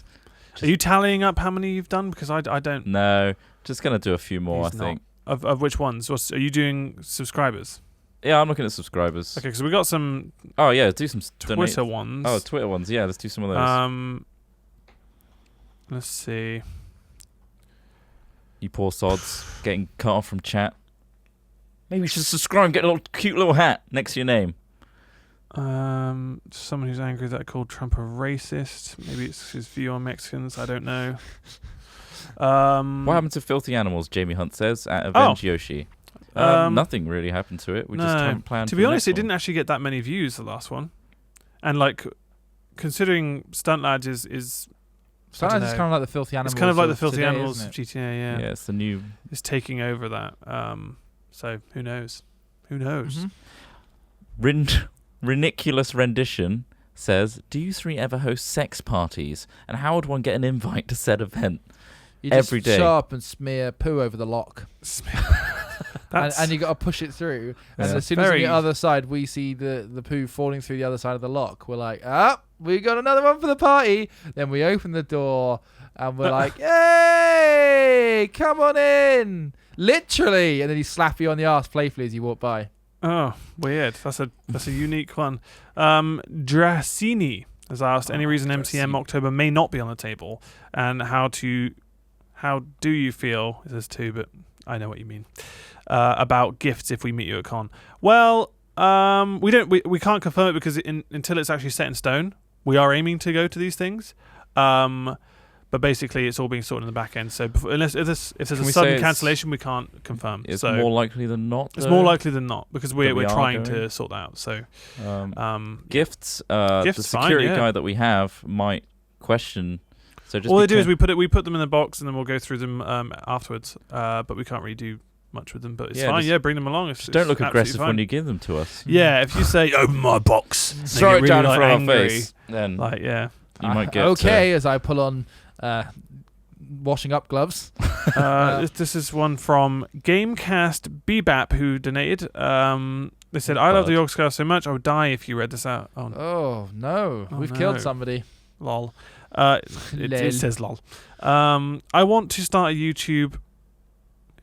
Are you tallying up how many you've done? Because I don't. No, just going to do a few more, He's I think. Of which ones? Are you doing subscribers? Yeah, I'm looking at subscribers. Okay, because we got some Oh, yeah, do some Twitter ones. Oh, Twitter ones. Yeah, let's do some of those. Let's see. You poor sods getting cut off from chat. Maybe you should subscribe and get a little cute little hat next to your name. Someone who's angry that I called Trump a racist. Maybe it's his view on Mexicans. I don't know. What happened to Filthy Animals, Jamie Hunt says, at Avenge Yoshi? Nothing really happened to it. We just haven't planned To for be the honest, next it didn't actually get that many views, the last one. And, like, considering Stunt Lads is Sometimes know. it's kind of like the filthy animals. it's kind of like the of Filthy today, Animals isn't of it? GTA, yeah. Yeah, it's the new... It's taking over that. So, who knows? Who knows? Mhm. Reniculous Rendition says, do you 3 ever host sex parties? And how would one get an invite to said event? You Every just day. show up and smear poo over the lock, and you got to push it through. And Yeah. as soon as on Very- the other side we see the poo falling through the other side of the lock, we're like, we got another one for the party. Then we open the door and we're like, hey, come on in, literally. And then he slap you on the ass playfully as you walk by. Oh, weird. That's a unique one. Dracini has asked any reason MCM Dracini. October may not be on the table, and how do you feel? There's 2, but I know what you mean. About gifts if we meet you at con. Well, we can't confirm it because until it's actually set in stone, we are aiming to go to these things. But basically, it's all being sorted in the back end. So unless if there's Can a we say sudden it's- cancellation, we can't confirm. It's So more likely than not. it's though? more likely than not because That we we're are trying going? to sort that out. So Gifts. Gifts, The fine, security yeah. guy that we have might question. So just all be they do is careful. we put them in the box and then we'll go through them afterwards. But we can't really do much with them. But it's Yeah, fine. just- Yeah, bring them along. Just don't look it's aggressive absolutely when fine. you give them to us. Yeah, if you say open my box, and they Throw get it really, down in like, front of our angry, face. Then Like yeah. you might get okay as I pull on washing up gloves. This is one from Gamecast Bebop who donated. They said, "I love the Orcscast so much, I would die if you read this out." Oh, Oh no, Oh, we've no. killed somebody. lol. Lol. It says lol. I want to start a YouTube.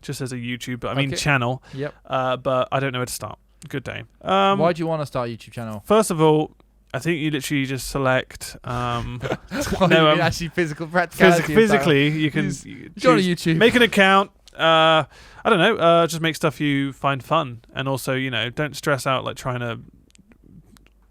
just as a YouTube, but I mean Okay. channel. Yep. But I don't know where to start. Good day. Why do you want to start a YouTube channel? First of all, I think you literally just select. Actually, physical practicality. Physically, you can Go to choose- YouTube. make an account. I don't know. Just make stuff you find fun, and also don't stress out like trying to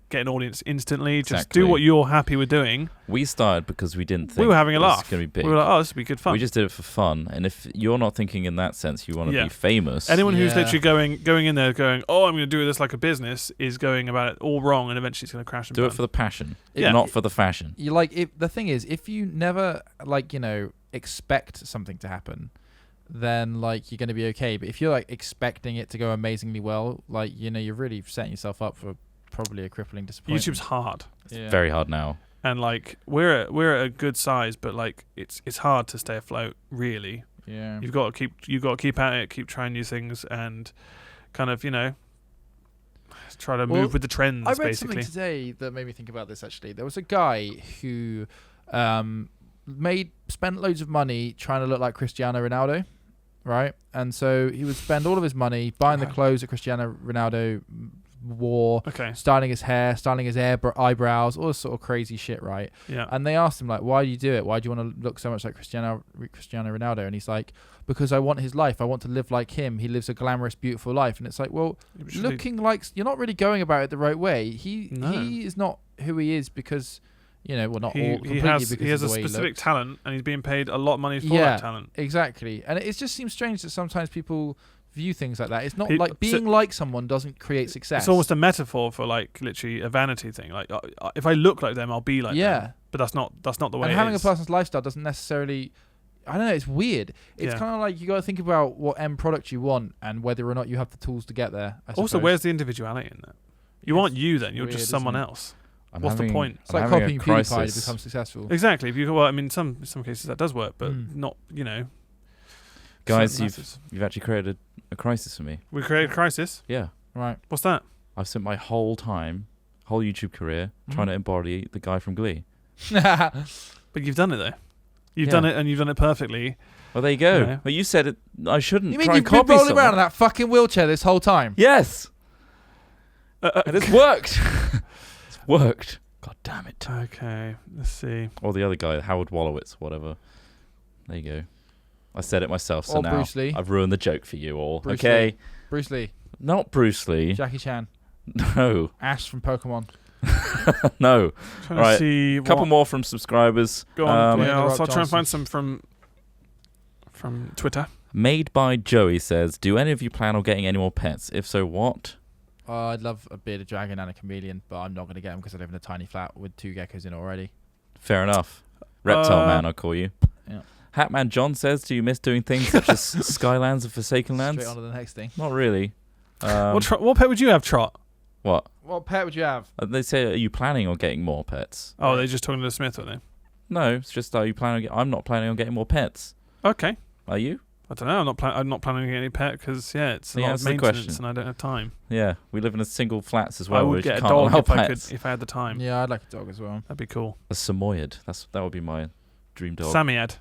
get an audience instantly. Just Exactly. do what you're happy with doing. We started because we didn't think We were having a it was laugh. going to be big. We were like, oh, this would be good fun. We just did it for fun. And if you're not thinking in that sense, you want to Yeah. be famous. Anyone who's Yeah. literally going in there going, oh, I'm going to do this like a business, is going about it all wrong, and eventually it's going to crash and do burn. it for the passion, Yeah. not for the fashion. You like if the thing is, if you never expect something to happen, then like you're going to be okay. But if you're like expecting it to go amazingly well, like you're really setting yourself up for probably a crippling disappointment. YouTube's hard, Yeah. Very hard now. and like we're at a good size, but like it's hard to stay afloat. Really, Yeah. you've got to keep at it, keep trying new things, and kind of try to Well, move with the trends. I read basically, something today that made me think about this. Actually, there was a guy who spent loads of money trying to look like Cristiano Ronaldo, right? And so he would spend all of his money buying the clothes that Cristiano Ronaldo wore, okay, styling his hair, styling his eyebrows, all this sort of crazy shit, right? yeah, And they asked him like, why do you do it? Why do you want to look so much like Cristiano Ronaldo? And he's like, because I want his life. I want to live like him. He lives a glamorous, beautiful life. And it's like, well, looking like you're not really going about it the right way. He is not who he is because, not all completely he has because a of the way he specific looks. talent, and he's being paid a lot of money for Yeah. that talent. Exactly. And it just seems strange that sometimes people view things like that. It's not Pe- like being like someone doesn't create success. It's almost a metaphor for like literally a vanity thing. Like if I look like them, I'll be like them. But that's not the way. And it having is. a person's lifestyle doesn't necessarily. I don't know. It's weird. It's Yeah. kind of like you got to think about what end product you want and whether or not you have the tools to get there. I Also, suppose. where's the individuality in that? You It's aren't you then. You're weird, just someone isn't it? else. What's the point? It's like copying PewDiePie to become successful. Exactly. If you in some cases that does work, but Mm. not Guys, certain you've masses. actually created a crisis for me. We created a crisis. Yeah. Right. What's that? I've spent my whole YouTube career trying to embody the guy from Glee. But you've done it though. You've Yeah. done it, and you've done it perfectly. Well, there you go. Yeah. Well, you said it. I shouldn't You mean try you've and been copy rolling someone. around in that fucking wheelchair this whole time? Yes. And it's worked. It's worked. God damn it. Okay. Let's see. Or the other guy, Howard Wolowitz, whatever. There you go. I said it myself, so Or now Bruce Lee. I've ruined the joke for you all. Bruce okay? Lee. Bruce Lee, Not Bruce Lee. Jackie Chan, No. Ash from Pokemon. No. Trying Right. to see. A couple more from subscribers. Go on. Dwayne Yeah, The I'll Rock try and Johnson. find some from Twitter. Made by Joey says, do any of you plan on getting any more pets? If so, what? I'd love a bearded dragon and a chameleon, but I'm not going to get them because I live in a tiny flat with 2 geckos in it already. Fair enough. Reptile Uh, Man, I'll call you. Yeah. Hatman John says, do you miss doing things such as Skylands and Forsaken Lands? Straight on to the next thing. Not really. What pet would you have, Trot? What? What pet would you have? They say, are you planning on getting more pets? Oh, they're just talking to Smith, are they? No, it's just, are you planning I'm not planning on getting more pets. Okay. Are you? I don't know. I'm not planning to get any pet because it's a Yeah, lot that's of the maintenance question. and I don't have time. Yeah, we live in a single flats as I well. would which get a can't dog allow if I pets. could, if I had the time. Yeah, I'd like a dog as well. That'd be cool. A Samoyed. That would be my dream dog. Samiad.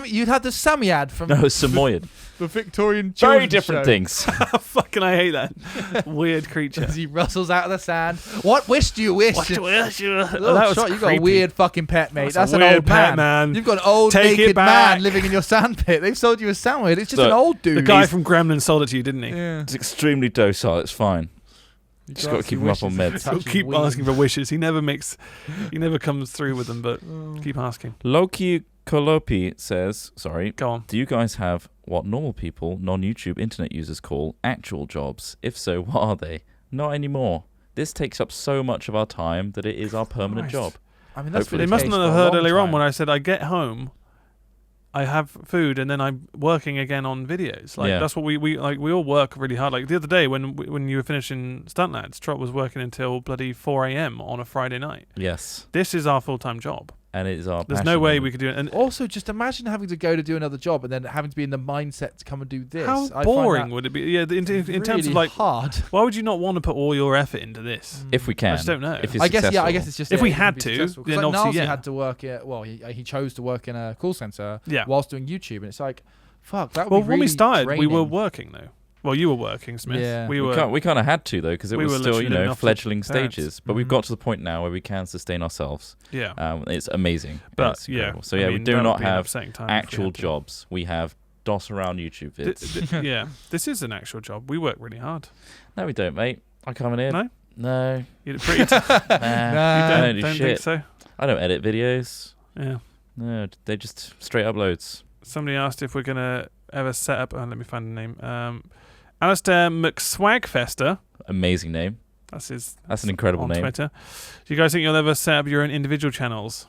You'd have the Samiad from No, Samoyed. the Victorian Very children's different show. things. Fucking, I hate that weird creature. As he rustles out of the sand. What wish do you wish? What wish you? Little That was shot, you got a creepy. weird fucking pet, mate. That's a an weird old pet, man. man. You've got an old Take it naked back. man living in your sandpit. They've sold you a sandwich. It's just So, an old The dude. guy from Gremlins sold it to you, didn't he? Yeah. It's extremely docile. It's fine. You Just gotta keep him up on meds. He'll keep asking for wishes. He never comes through with them, but keep asking. Loki Kolopi says, sorry, Go on. do you guys have what normal people, non-YouTube internet users call actual jobs? If so, what are they? Not anymore. This takes up so much of our time that it is our permanent Christ. job. I mean, that's Hopefully been They the mustn't case have for a heard long earlier on time. when I said I get home, I have food, and then I'm working again on videos. Like Yeah. that's what we all work really hard. Like the other day when you were finishing Stunt Lads, Trot was working until bloody 4 a.m. on a Friday night. Yes. This is our full-time job. And it is our There's passion. no way we could do it. And Also, just imagine having to go to do another job and then having to be in the mindset to come and do this. how I find boring that would it be? Yeah, in terms of really like, hard. why would you not want to put all your effort into this? If we can. I just don't know. If it's I guess successful. I guess it's just If yeah, we it can had be to, successful. 'Cause then like obviously, Nalsy yeah. had to work at he chose to work in a call center Yeah. whilst doing YouTube, and it's like Fuck, that would Well, be when we really started, we were draining. working though. Well, you were working, Smith. Yeah. We kind of had to though because it we was were still literally living off the fledgling parents. stages. But we've Mhm. got to the point now where we can sustain ourselves. Yeah. It's amazing. But It's yeah. incredible. So I yeah, mean, we do that would not be an have upsetting time if we actual had to. jobs. We have DOS around YouTube vids. Yeah. This is an actual job. We work really hard. No, we don't, mate. I come in here. No? No. You're pretty. Nah. You I don't do don't shit. think so? I don't edit videos. Yeah. No, they just straight uploads. Somebody asked if we're gonna ever set up. Let me find the name. Alistair McSwagfester. Amazing name. That's his. That's an incredible on name. Twitter. Do you guys think you'll ever set up your own individual channels?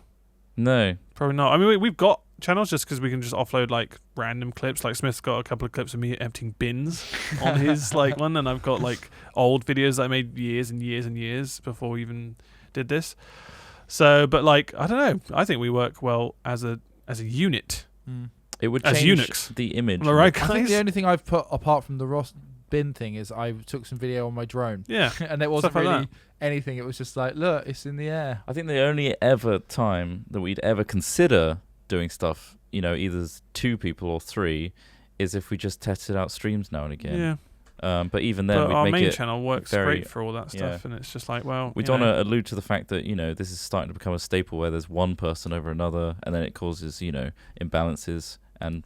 No. Probably not. I mean, we've got channels just because we can just offload like random clips. Like Smith's got a couple of clips of me emptying bins on his like one, and I've got like old videos that I made years and years and years before we even did this. So, but like I don't know. I think we work well as a unit. Mm. It would As change Unix. the image. Am I right, I think guys? the only thing I've put apart from the Ross bin thing is I took some video on my drone. Yeah. And it wasn't Stuff like really anything. It was just like, look, it's in the air. I think the only ever time that we'd ever consider doing stuff, either as 2 people or 3, is if we just tested out streams now and again. Yeah. But even then, But we'd our make main it channel works very- great for all that stuff, and it's just like, well, we you don't know. want to allude to the fact that this is starting to become a staple where there's one person over another, and then it causes imbalances, and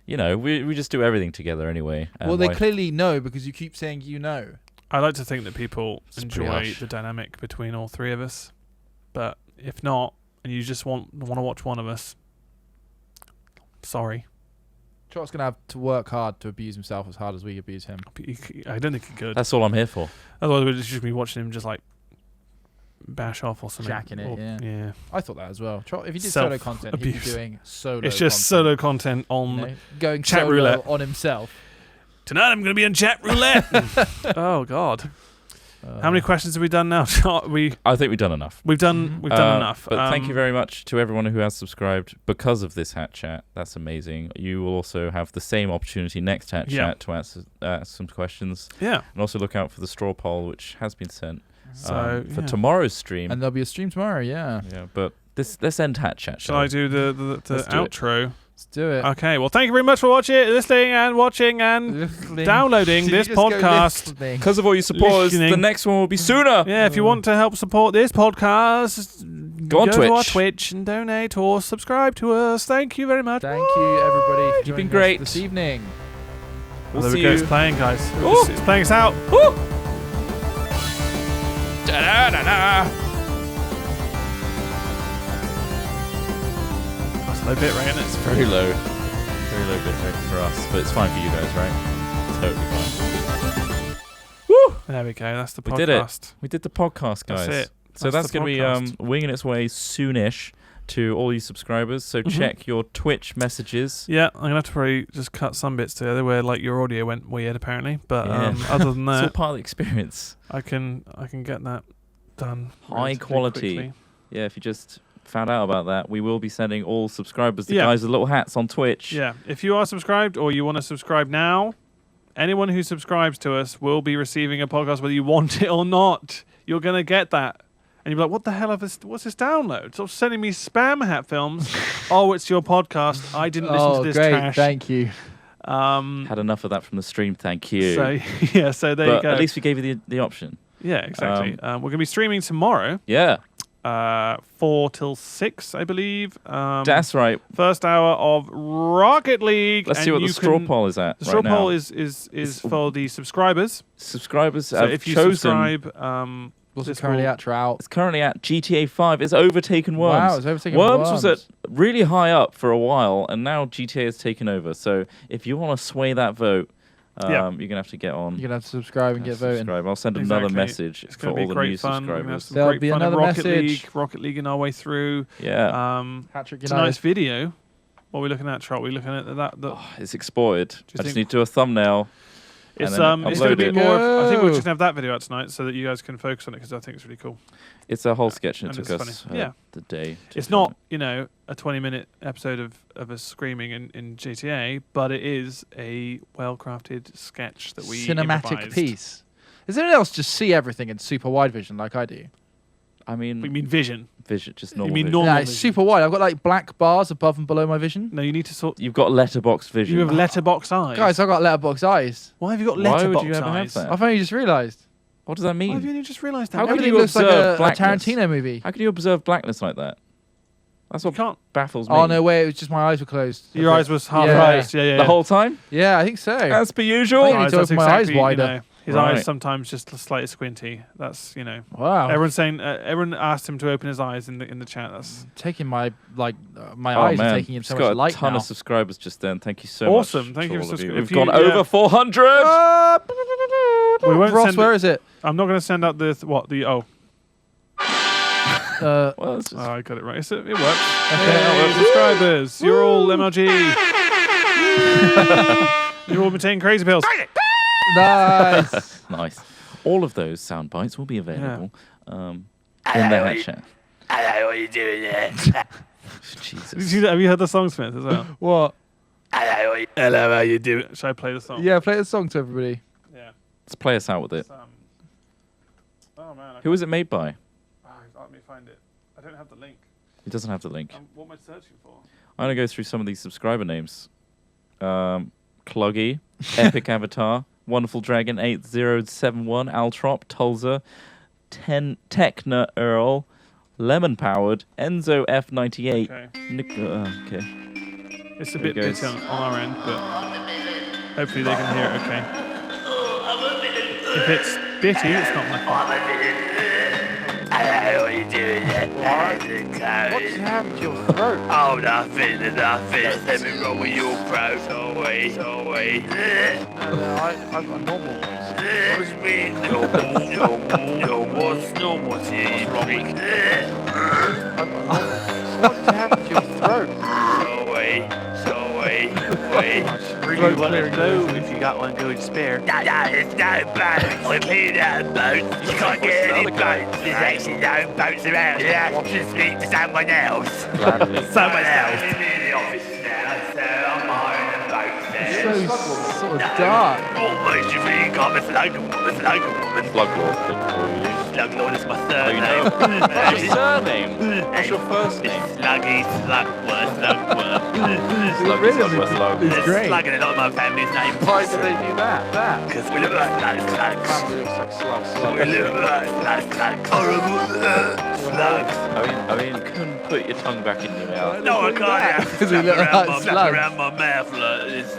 we just do everything together anyway. And Well, they why- clearly know because you keep saying you know. I like to think that people It's pretty enjoy harsh. the dynamic between all 3 of us, but if not, and you just want to watch one of us, sorry, Trot's going to have to work hard to abuse himself as hard as we abuse him. I don't think he could. That's all I'm here for. Otherwise, we'd just be watching him just like bash off or something. Jacking it, Or- yeah. I thought that as well. Trot, if he did Self solo content, he'd be abuse. doing solo It's just content, solo content on. you know, going chat solo roulette. on himself. Tonight I'm going to be on chat roulette. Oh God! How many questions have we done now? I think we've done enough. We've done enough. But thank you very much to everyone who has subscribed because of this Hat Chat. That's amazing. You will also have the same opportunity next Hat Yeah. Chat to answer some questions. Yeah. And also look out for the straw poll, which has been sent So for yeah. tomorrow's stream. And there'll be a stream tomorrow, yeah. Yeah, but let's end Hat Chat. Shall I do the Let's do it. outro? Let's do it. Okay. Well, thank you very much for watching, listening, and watching, and downloading Did you this just go podcast. listening? Because of all your supporters, Listening. the next one will be sooner. Yeah, if you want to help support this podcast, Go on to our Twitch. Twitch and donate or subscribe to us. Thank you very much. Thank you, everybody, for You've joining been us great. this evening. We'll There see we go. you. It's playing, guys. Ooh. It's playing us out. Woo! Da-da-da-da. That's a low bit rate, isn't it? It's very low. Very low bit rate for us, but it's fine for you guys, right? Totally fine. Woo! There we go. That's the podcast. We did it. We did the podcast, guys. That's it. So that's the going to podcast. be winging its way soonish to all you subscribers. So check your Twitch messages. Yeah, I'm gonna have to probably just cut some bits together where like your audio went weird apparently. But Yeah. other than It's all that, part of the experience. I can get that done. High relatively quality. quickly. Yeah, if you just found out about that, we will be sending all subscribers the Yeah. guys with little hats on Twitch. Yeah, if you are subscribed or you want to subscribe now, anyone who subscribes to us will be receiving a podcast whether you want it or not. You're gonna get that. And you're like, what the hell what's this download? Stop sending me spam hat films. Oh, it's your podcast. I didn't listen to this great. trash. Thank you. Had enough of that from the stream, thank you. So yeah, so there you but go. at least we gave you the option. Yeah, exactly. We're gonna be streaming tomorrow, Yeah, 4 till 6, I believe. that's right. First hour of Rocket League. Let's and see what you the straw can- poll is at The right straw now. poll is for the subscribers. Subscribers So have if you chosen. subscribe, What's this it currently will- at, Trout? It's currently at GTA 5. It's overtaken Worms. Wow, it's overtaken Worms was at Worms. really high up for a while, and now GTA has taken over. So if you want to sway that vote, Yeah. you're going to have to get on. You're going to have to subscribe and get voting. Subscribe. I'll send another Exactly. message it's for going to all be the new great fun. We're going to have subscribers. some There'll great be fun in another Rocket message. League. Rocket League in our way through. Yeah. Patrick Tonight's United. video. What are we looking at, Trot? Are we looking at that? Oh, it's exported. you I just think- need to do a thumbnail. It's and then it's going to upload be it. more. I think we're Go. just going to have that video out tonight so that you guys can focus on it because I think it's really cool. It's a whole sketch, and it And took it's us funny. Yeah. the day. to It's film not, a 20-minute episode of us screaming in GTA, but it is a well-crafted sketch that we Cinematic improvised. piece. Is anyone else just see everything in super wide vision like I do? I mean, We mean vision. vision, just normal. mean vision. normal? Yeah, it's super wide. I've got like black bars above and below my vision. No, you need to sort. You've got letterbox vision. You have letterbox eyes. Guys, I've got letterbox eyes. why have you got Why letterbox would you ever have eyes? that? I've only just realised. What does that Why have mean? you only just realised that? How could Everything you looks like observe a blackness? Tarantino movie. How can you observe blackness like that? That's You what can't. baffles me. Oh no, wait! It was just my eyes were closed. Your Okay. eyes was half Yeah. closed. Yeah, yeah. The whole time? Yeah, I think so. As per I usual. think I need to That's open my eyes exactly, wider. You know, his Right. eyes sometimes just slightly squinty. That's Wow. Everyone's saying. Everyone asked him to open his eyes in the chat. That's Taking my my Oh eyes man, are taking in so just much got a light ton now. of subscribers just then. Thank you so Awesome. much. Thank to you all for of you. subscribing. We've If you- gone yeah. over 400. we won't Ross, send where it. is it? I'm not going to send out the Well, it's just, I got it right. It works. Okay. Hey, subscribers, you're all MLG. You're all taking crazy pills. Nice. nice. All of those sound bites will be available in the chat. Hello, what are you doing there? Jesus. Have you heard the song, Smith, as well? What? Hello, how you doing? Should I play the song? Yeah, play the song to everybody. Yeah. Let's play us out with it. It's, oh man. Who is it made by? Let me find it. I don't have the link. He doesn't have the link. What am I searching for? I'm going to go through some of these subscriber names. Cloggy, Epic Avatar, Wonderful Dragon 8071, Altrop, Tulsa, Techna Earl, Lemon Powered, Enzo F98, Okay. Okay. It's a There bit it goes. bitty on our end, but hopefully they can hear it okay. If it's bitty, it's not my fault. Hello, what are you doing there? What's happened to your throat? Oh, nothing. Let me roll with your throat. Sorry. I've got a normal voice. What does it mean? Normal. What's normal to you? What's happened to your throat? Sorry. Really want to know if you got one good spare. No, there's no boats. We're paying out of boats. You can't get any boats. There's actually no boats around. You have to speak to someone else. Someone else. I'm in the office now, so I'm hiring a boat there. So sort of dark. What makes you think I'm a slug woman? Sluglord is my Oh, surname. you know. What's your surname? What's your first name? Sluggy, Slugworth. Sluggy, Slugworth, It's great. Slug and a lot of my family's name. Why do they do that? Because we look like slugs. Family looks like slugs. We look like slugs. Horrible slugs. I mean, you couldn't put your tongue back in your mouth. No, I can't. Because we look like Slap slugs. around my mouth like this.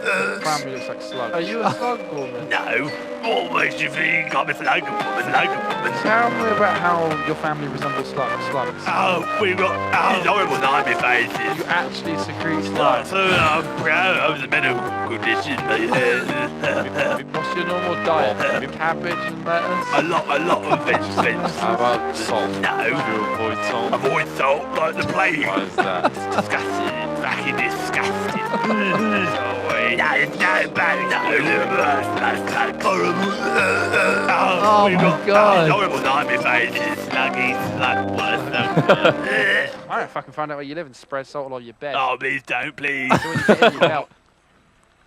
Family looks like slugs. Are you a slug woman? No. What makes you think I'm a slug woman? Tell me about how your family resembles slugs. Oh, we've got these horrible nightmare faces. You actually secrete Like, slugs. so I'm proud of the medical condition. What's your normal diet? Cabbage and lettuce? a lot of vegetables. How about salt? No. Do you avoid salt? Avoid salt like the plague. Why is that? It's disgusting. Fucking disgusting. Sorry. No, it's no bone. No. Horrible. Oh we've my got God. horrible nightmare faces. Sluggy, slugworth. I don't fucking find out where you live and spread salt all over your bed. Oh, please don't, please. So when you get in your belt.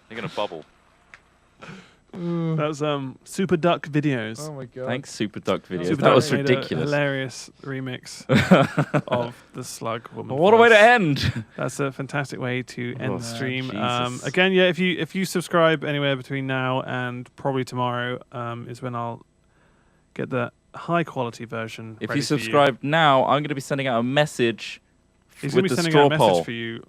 You're going to bubble. That's Super Duck videos. Oh my god. Thanks, Super Duck Videos. Super that Duck was made a ridiculous. hilarious remix of the Slug Woman. What a way to voice. end. That's a fantastic way to end Oh, the stream. Jesus. Again, yeah, if you subscribe anywhere between now and probably tomorrow, is when I'll get the high quality version. If ready you for subscribe now, I'm going to be sending out a message he's with going to be the sending straw out a poll. message for you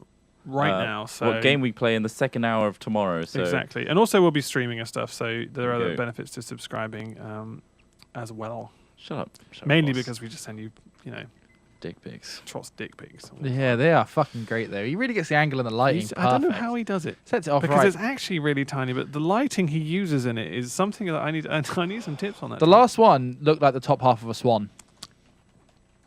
right now. So what game we play in the second hour of tomorrow. So exactly, and also we'll be streaming and stuff. So there are Okay. other benefits to subscribing as well. Shut up. Mainly boss. because we just send you, dick pics. Trot's dick pics. Yeah, they are fucking great though. He really gets the angle and the lighting. I don't know perfect. how he does it. Sets it off Because right. it's actually really tiny, but the lighting he uses in it is something that I need. I need some tips on that. The last one looked like the top half of a swan.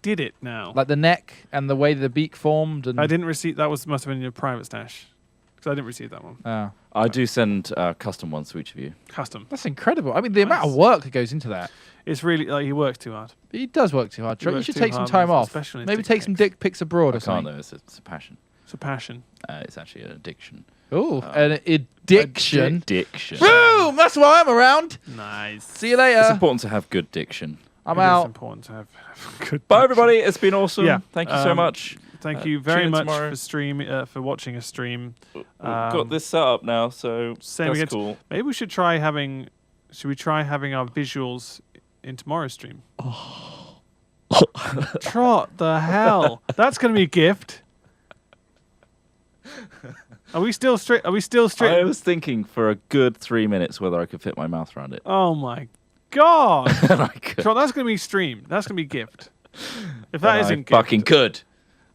did it now. Like the neck and the way the beak formed. And I didn't receive that. Must have been your private stash because I didn't receive that one. Oh. I do send custom ones to each of you. Custom. That's incredible. I mean, the amount of Nice. work that goes into that. It's really like he works too hard. He does work too hard. He Trot. You works should too take some hard, time off. especially his Maybe dick take some pics. dick pics abroad I or can't something. though. It's a passion. It's a passion. It's actually an addiction. Oh, an addiction. Addiction. Boom! That's why I'm around. Nice. See you It's later. important to have good diction. I'm It is out. important to have good. Bye, touch. everybody. It's been awesome. Yeah, Thank you so much. Thank you very tune in much tomorrow. for watching a stream. We've got this set up now, so same that's again. cool. Maybe we should try having. Should we try having our visuals in tomorrow's stream? Trot the hell! That's going to be a gift. Are we still straight? Are we still straight? I was thinking for a good 3 minutes whether I could fit my mouth around it. Oh my god! And I could. Trot, that's going to be stream. That's going to be gift. If And that I isn't gift, fucking could.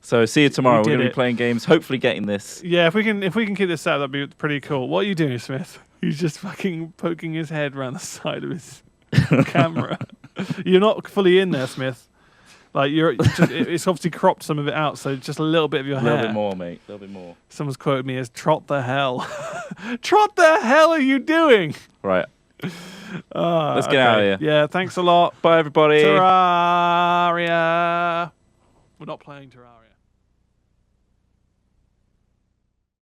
So see you tomorrow. We're did going to it. be playing games, hopefully getting this. yeah, if we can keep this out, that'd be pretty cool. What are you doing, Smith? He's just fucking poking his head around the side of his camera. You're not fully in there, Smith. Like it's obviously cropped some of it out, so just a little bit of your A hair. little bit more, mate. A little bit more. Someone's quoted me as "Trot the hell." Trot the hell are you doing? Right. Let's get out of here. Yeah, thanks a lot. Bye, everybody. Terraria. We're not playing Terraria.